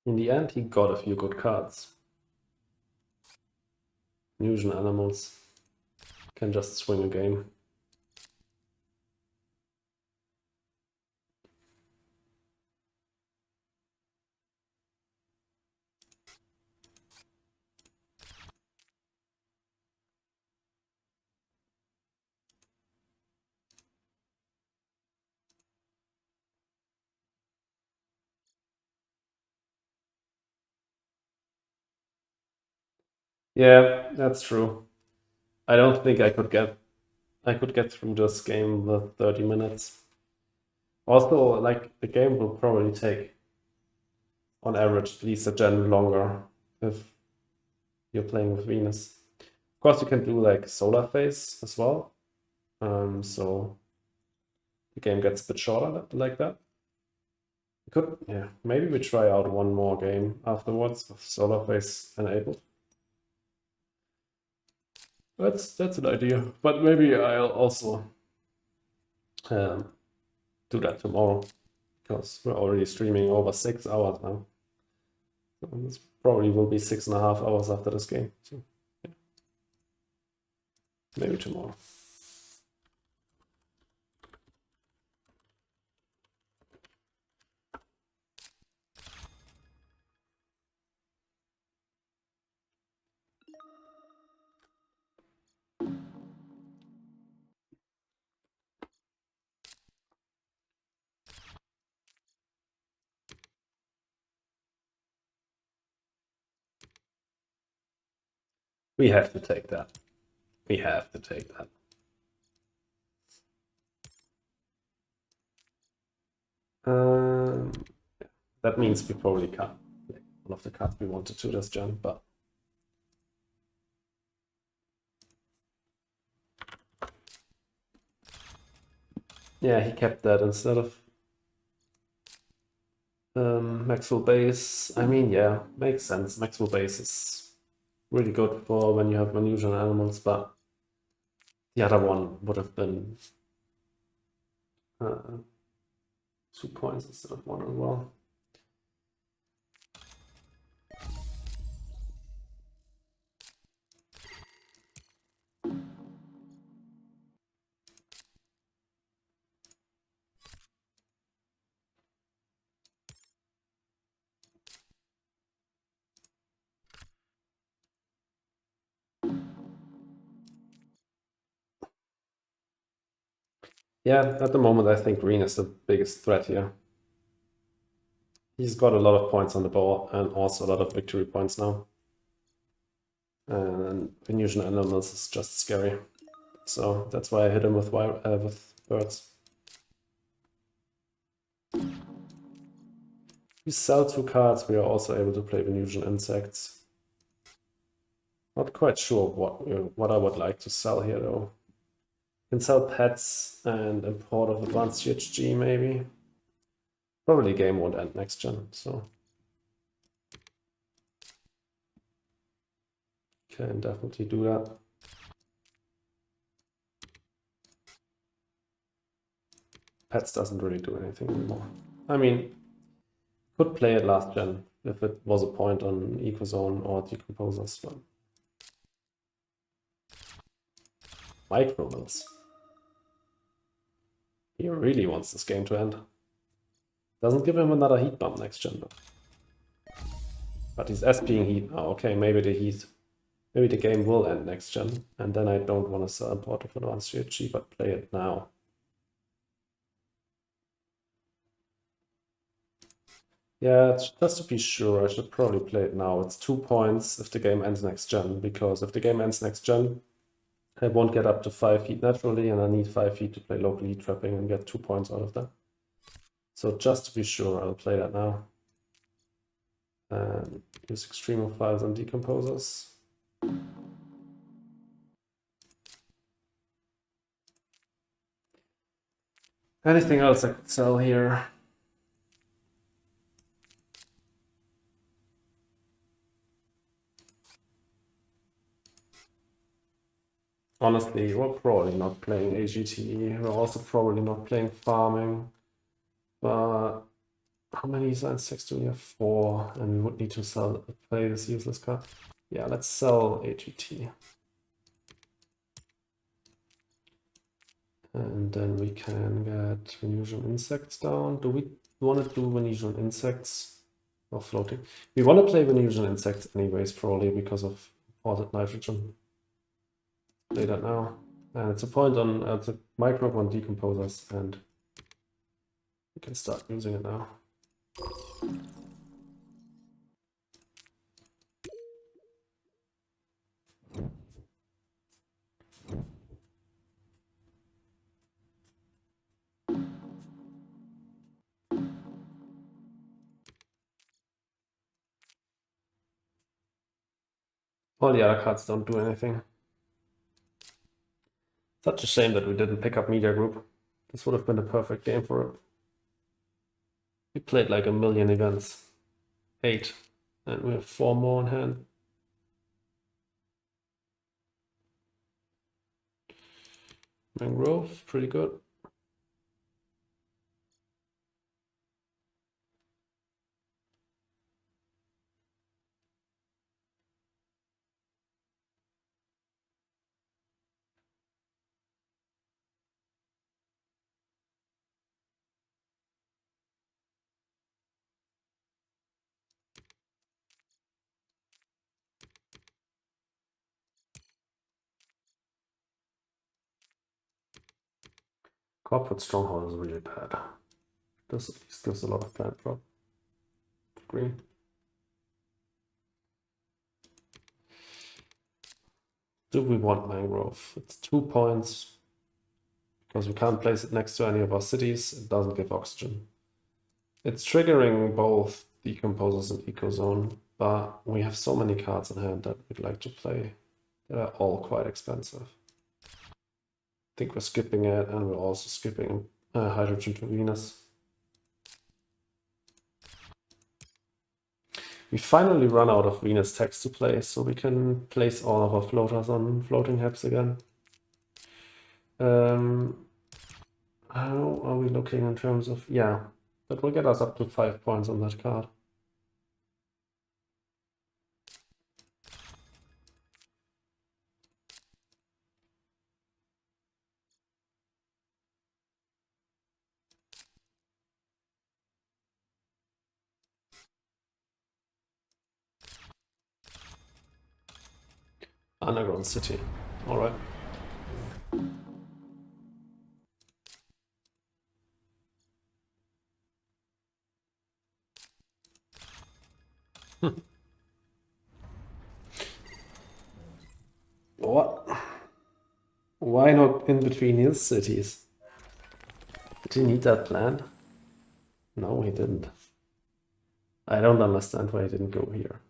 In the end, he got a few good cards. Fusion animals can just swing a game. Yeah, that's true. I don't think I could get through this game with 30 minutes. Also, like the game will probably take on average at least a gen longer if you're playing with Venus. Of course, you can do like solar phase as well. So the game gets a bit shorter like that. Yeah, maybe we try out one more game afterwards with solar phase enabled. That's an idea, but maybe I'll also do that tomorrow because we're already streaming over 6 hours now. So this probably will be 6.5 hours after this game. So yeah. Maybe tomorrow. We have to take that. We have to take that. That means we probably can't play one of the cards we wanted to this gen, but yeah, he kept that instead of Maxwell Base. I mean, yeah, makes sense. Maxwell Base is really good for when you have unusual animals, but the other one would have been 2 points instead of 1 as well. Yeah, at the moment, I think green is the biggest threat here. He's got a lot of points on the board and also a lot of victory points now. And unusual animals is just scary. So that's why I hit him with birds. We sell 2 cards, we are also able to play Venusian insects. Not quite sure what I would like to sell here though. Can sell pets and import of advanced GHG maybe. Probably game won't end next gen, so can definitely do that. Pets doesn't really do anything anymore. I mean, could play it last gen if it was a point on Ecozone or Decomposers, but Micromills. He really wants this game to end. Doesn't give him another heat bump next gen though. But he's SPing heat now. Okay, maybe the game will end next gen, and then I don't want to sell import of advanced GHG, but play it now. Yeah, just to be sure, I should probably play it now. It's 2 points if the game ends next gen, because if the game ends next gen, I won't get up to 5 heat naturally, and I need 5 heat to play local heat trapping and get 2 points out of that. So just to be sure, I'll play that now. And use extremophiles and decomposers. Anything else I could sell here? Honestly, we're probably not playing AGT. We're also probably not playing farming. But how many design six do we have? 4, and we would need to play this useless card. Yeah, let's sell AGT. And then we can get Venusian insects down. Do we want to do Venusian insects or floating? We want to play Venusian insects anyways, probably because of imported nitrogen. Play that now. And it's a point on it's a microbe on decomposers, and we can start using it now. All the other cards don't do anything. Such a shame that we didn't pick up Media Group. This would have been a perfect game for it. We played like a million events. 8. And we have 4 more in hand. Mangrove, pretty good. Corporate Stronghold is really bad. This at least gives a lot of plant drop. Green. Do we want Mangrove? It's 2 points. Because we can't place it next to any of our cities, it doesn't give oxygen. It's triggering both Decomposers and Ecozone, but we have so many cards in hand that we'd like to play. They're all quite expensive. I think we're skipping it, and we're also skipping Hydrogen to Venus. We finally run out of Venus text to play, so we can place all of our floaters on floating HEPs again. How are we looking in terms of... Yeah, that will get us up to 5 points on that card. Underground City. All right. What? Why not in between his cities? Did he need that plan? No, he didn't. I don't understand why he didn't go here.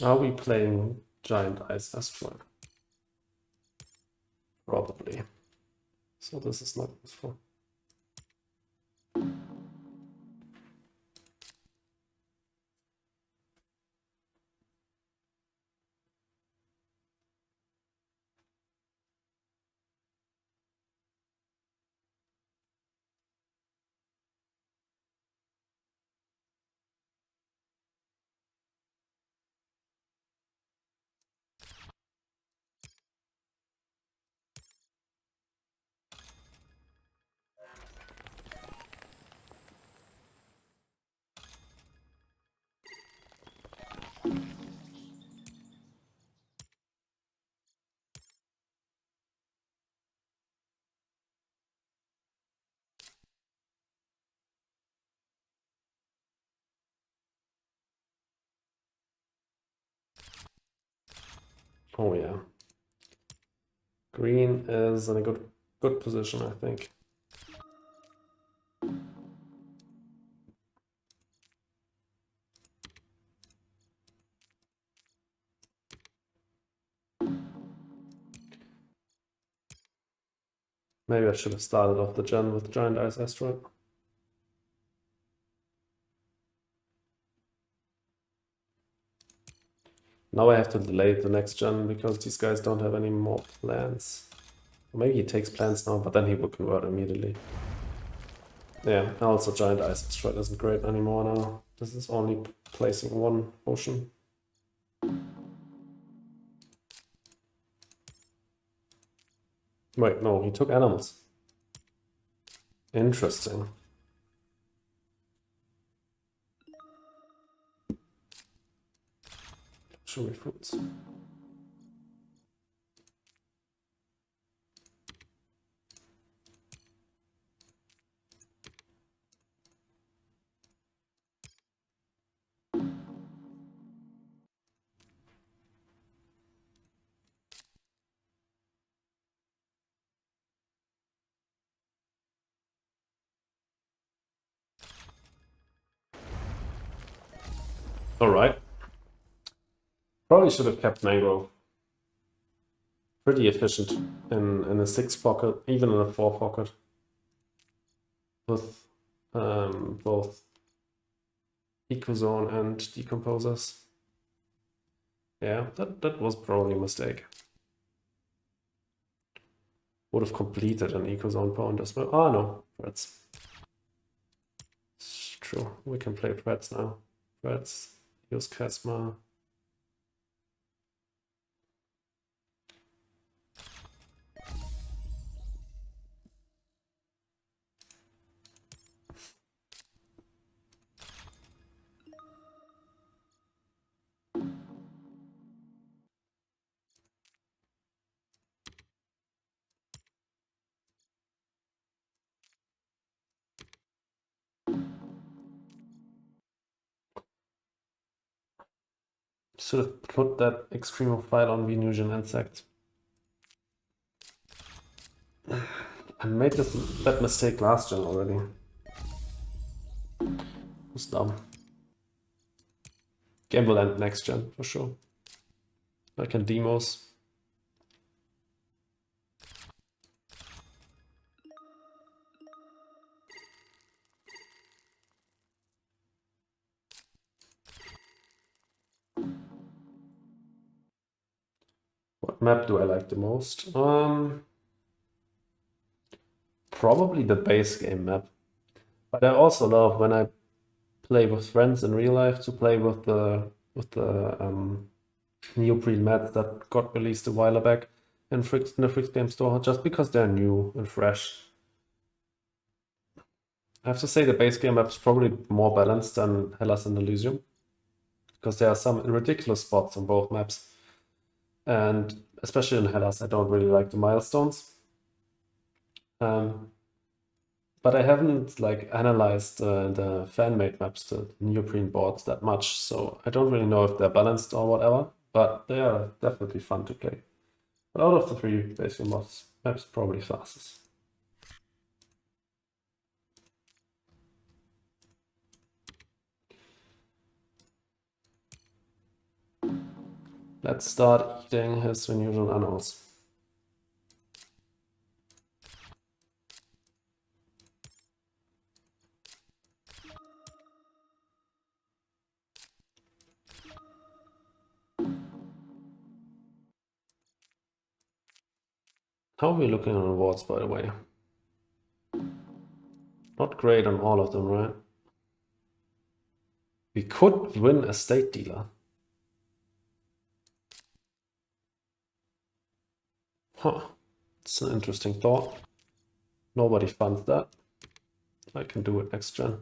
Are we playing Giant Ice Asteroid? Probably. So this is not useful. Oh yeah. Green is in a good position, I think. Maybe I should have started off the gen with Giant Ice Asteroid. Now I have to delay the next gen because these guys don't have any more plans. Maybe he takes plans now, but then he will convert immediately. Yeah, also Giant Ice Asteroid isn't great anymore now. This is only placing 1 ocean. Wait, no, he took animals. Interesting. Luxury foods. All right. Probably should have kept mangrove. Pretty efficient in a 6 pocket, even in a 4 pocket. With both ecozone and decomposers. Yeah, that was probably a mistake. Would have completed an ecozone point as well. Oh no, threads. It's true. We can play threads now. Threads, use Chasma. Should have put that extremophile on Venusian insect. I made that mistake last gen already. It's dumb. Game will end next gen for sure. I can demos. What map do I like the most? Probably the base game map. But I also love when I play with friends in real life to play with the neoprene mats that got released a while back in the Fricks Game Store, just because they're new and fresh. I have to say the base game map is probably more balanced than Hellas and Elysium, because there are some ridiculous spots on both maps. And especially in Hellas, I don't really like the milestones. But I haven't like analyzed the fan-made maps, the neoprene boards that much, so I don't really know if they're balanced or whatever, but they are definitely fun to play. But out of the 3 base game maps, probably fastest. Let's start eating his unusual animals. How are we looking on awards, by the way? Not great on all of them, right? We could win a state dealer. Huh. It's an interesting thought. Nobody funds that. I can do it next gen.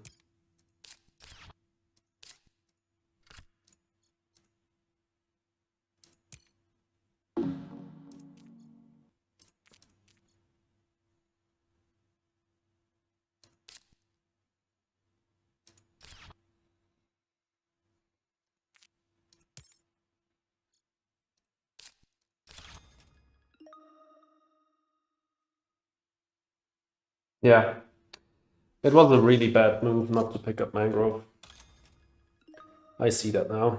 Yeah. It was a really bad move not to pick up mangrove. I see that now.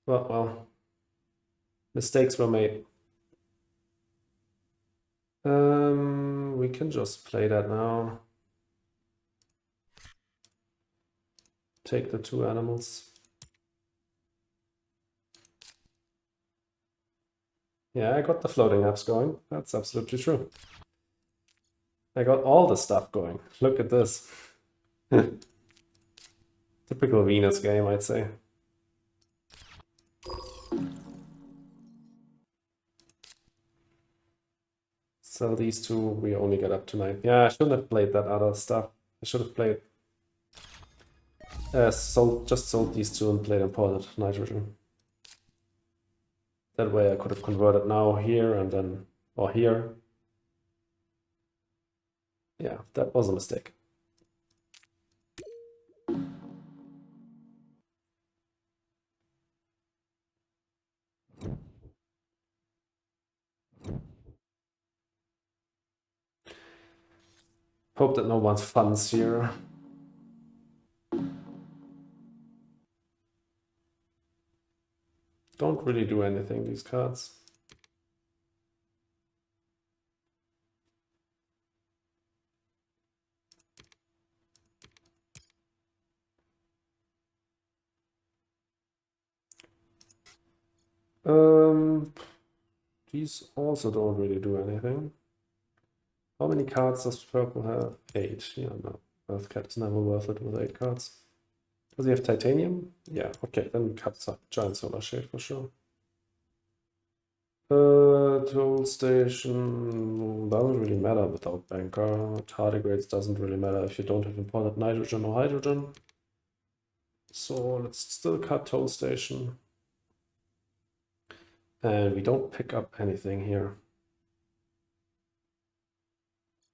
Well, mistakes were made. We can just play that now. Take the 2 animals. Yeah, I got the floating apps going. That's absolutely true. I got all the stuff going. Look at this. Typical Venus game, I'd say. Sell these 2, we only get up to 9. Yeah, I shouldn't have played that other stuff. I should have played... just sold these 2 and played imported nitrogen. That way I could have converted now here and then... or here. Yeah, that was a mistake. Hope that no one funds here. Don't really do anything, these cards. These also don't really do anything. How many cards does purple have? 8. Yeah, no. Earthcat is never worth it with 8 cards. Does he have titanium? Yeah, okay, then cuts up giant solar shade for sure. Toll station doesn't really matter without banker. Tardigrades doesn't really matter if you don't have imported nitrogen or hydrogen. So let's still cut toll station. And we don't pick up anything here.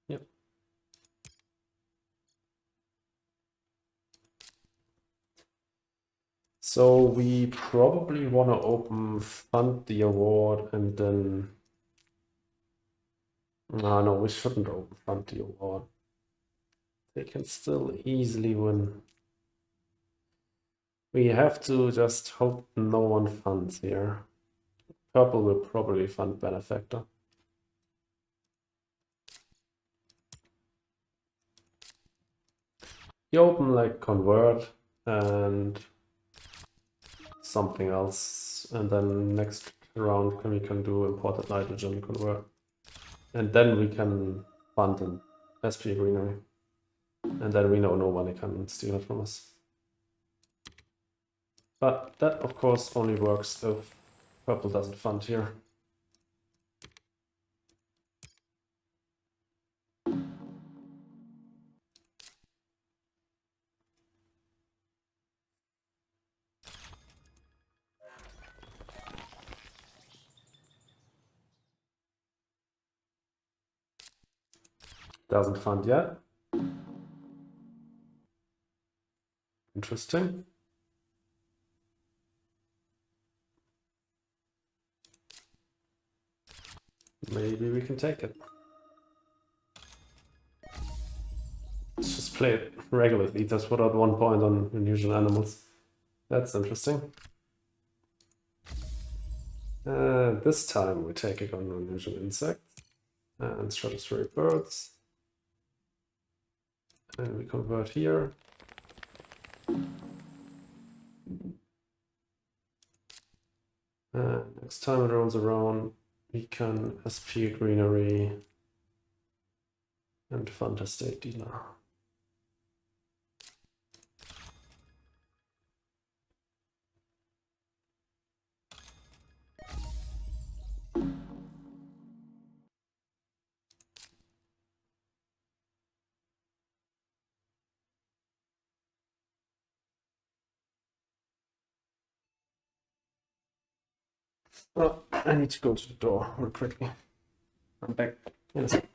Yep. So we probably want to fund the award and then... no, we shouldn't open fund the award. They can still easily win. We have to just hope no one funds here. Purple will probably fund Benefactor. You open like convert and something else, and then next round we can do imported nitrogen convert, and then we can fund an SP greenery, and then we know no one can steal it from us. But that of course only works if purple doesn't fund here. Doesn't fund yet. Interesting. Maybe we can take it. Let's just play it regularly. Just put out 1 point on unusual animals. That's interesting. This time we take it on unusual insects and stratospheric birds. And we convert here. Next time it rolls around, we can SP greenery and fund a state dealer. Oh, I need to go to the door real quickly. I'm back in a second.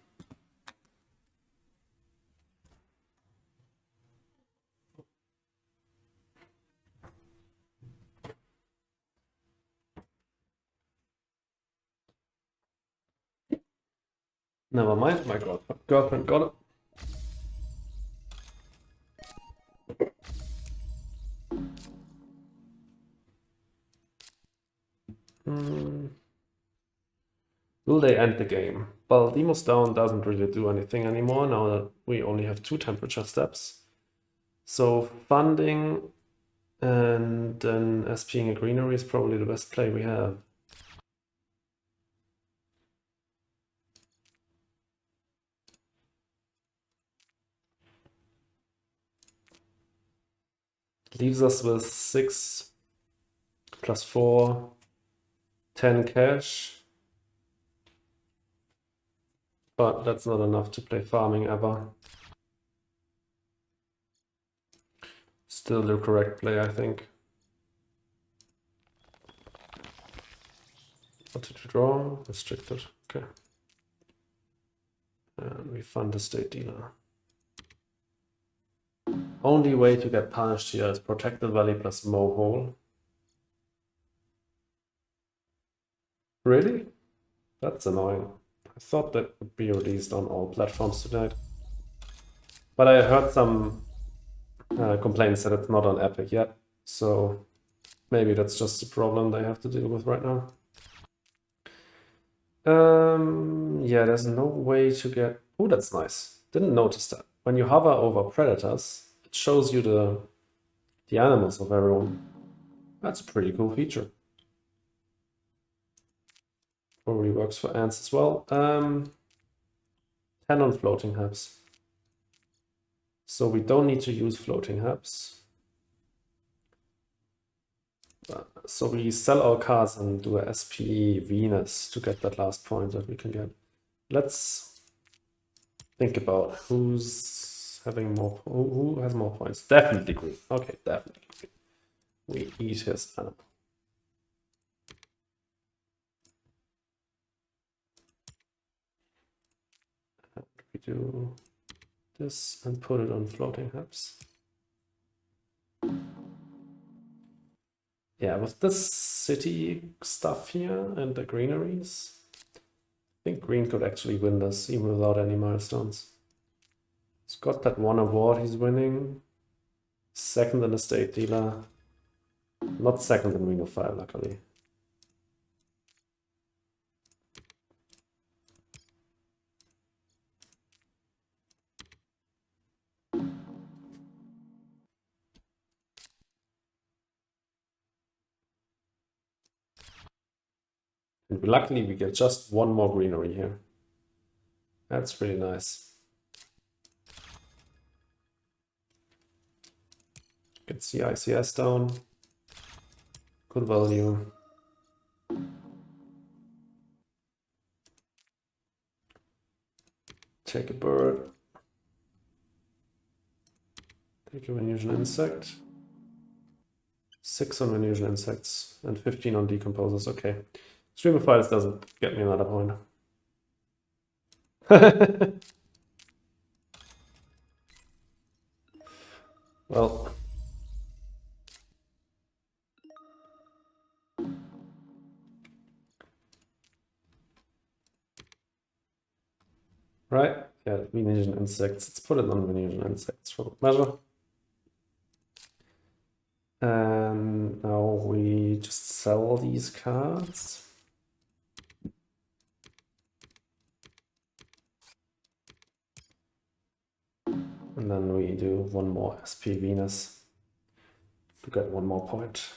Never mind, my girlfriend got it. Will they end the game? Well, Demo's down doesn't really do anything anymore now that we only have 2 temperature steps. So funding and then SPing a greenery is probably the best play we have. Leaves us with 6 plus 4, 10 cash. But that's not enough to play farming ever. Still the correct play, I think. What did we draw? Restricted. Okay. And we fund the state dealer. Only way to get punished here is Protected Valley plus Mohole. Really? That's annoying. I thought that would be released on all platforms tonight. But I heard some complaints that it's not on Epic yet, so Maybe that's just a problem they have to deal with right now. Yeah, there's no way to get... Oh, that's nice. Didn't notice that. When you hover over predators, it shows you the animals of everyone. That's a pretty cool feature. Probably works for ants as well. 10 on floating hubs. So we don't need to use floating hubs. So we sell our cards and do a SP Venus to get that last point that we can get. Let's think about who's having more, who has more points. Definitely green. Okay, definitely green. We eat his animal. And we do this and put it on floating hubs. Yeah, with this city stuff here and the greeneries, I think green could actually win this even without any milestones. He's got that one award he's winning. Second in the state dealer. Not second in Ring of Fire, luckily. And luckily we get just one more greenery here. That's pretty nice. Gets the ICS down. Good value. Take a bird. Take a Venusian insect. 6 on Venusian insects and 15 on decomposers. Okay. Stream of Files doesn't get me another point. Well. Right? Yeah, Venusian insects. Let's put it on Venusian insects for measure. And now we just sell these cards. And then we do one more SP Venus to get one more point.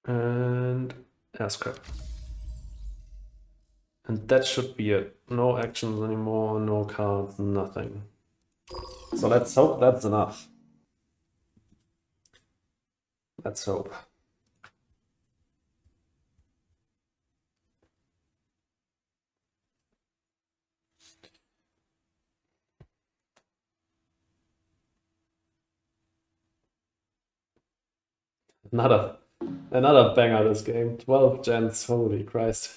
And scrap. And that should be it. No actions anymore, no cards, nothing. So let's hope that's enough. Let's hope. Another banger this game. 12 gens, holy Christ.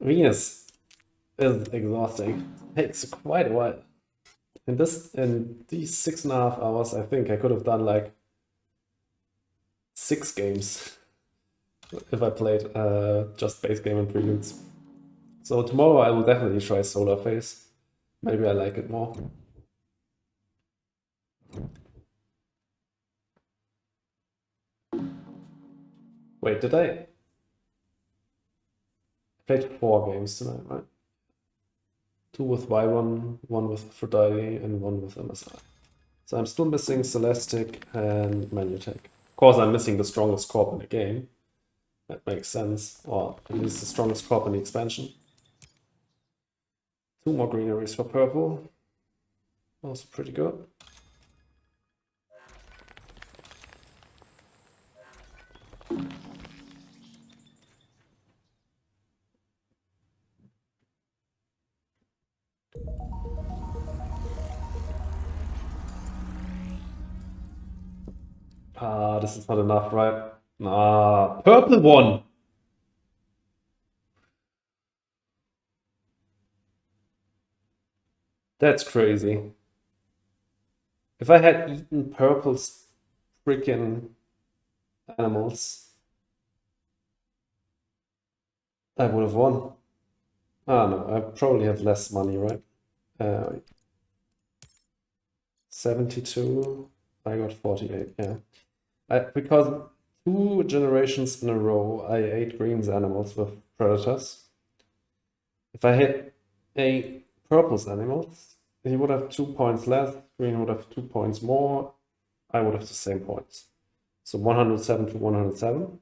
Venus is exhausting. Takes quite a while. In these 6.5 hours, I think I could have done like 6 games if I played just base game and preludes. So tomorrow I will definitely try Solar Phase. Maybe I like it more. Wait, did I played 4 games tonight, right? 2 with Y1, 1 with Aphrodite, and 1 with MSI. So I'm still missing Celestic and Manutech. Of course, I'm missing the strongest corp in the game. That makes sense. Or at least the strongest corp in the expansion. 2 more greeneries for purple. Also pretty good. Ah, this is not enough, right? Ah, purple one. That's crazy. If I had eaten purple's freaking animals, I would have won. Ah, no, I probably have less money, right? 72, I got 48, yeah. Because 2 generations in a row, I ate Green's animals with predators. If I hit a Purple's animals, he would have 2 points less, Green would have 2 points more, I would have the same points. So 107 to 107.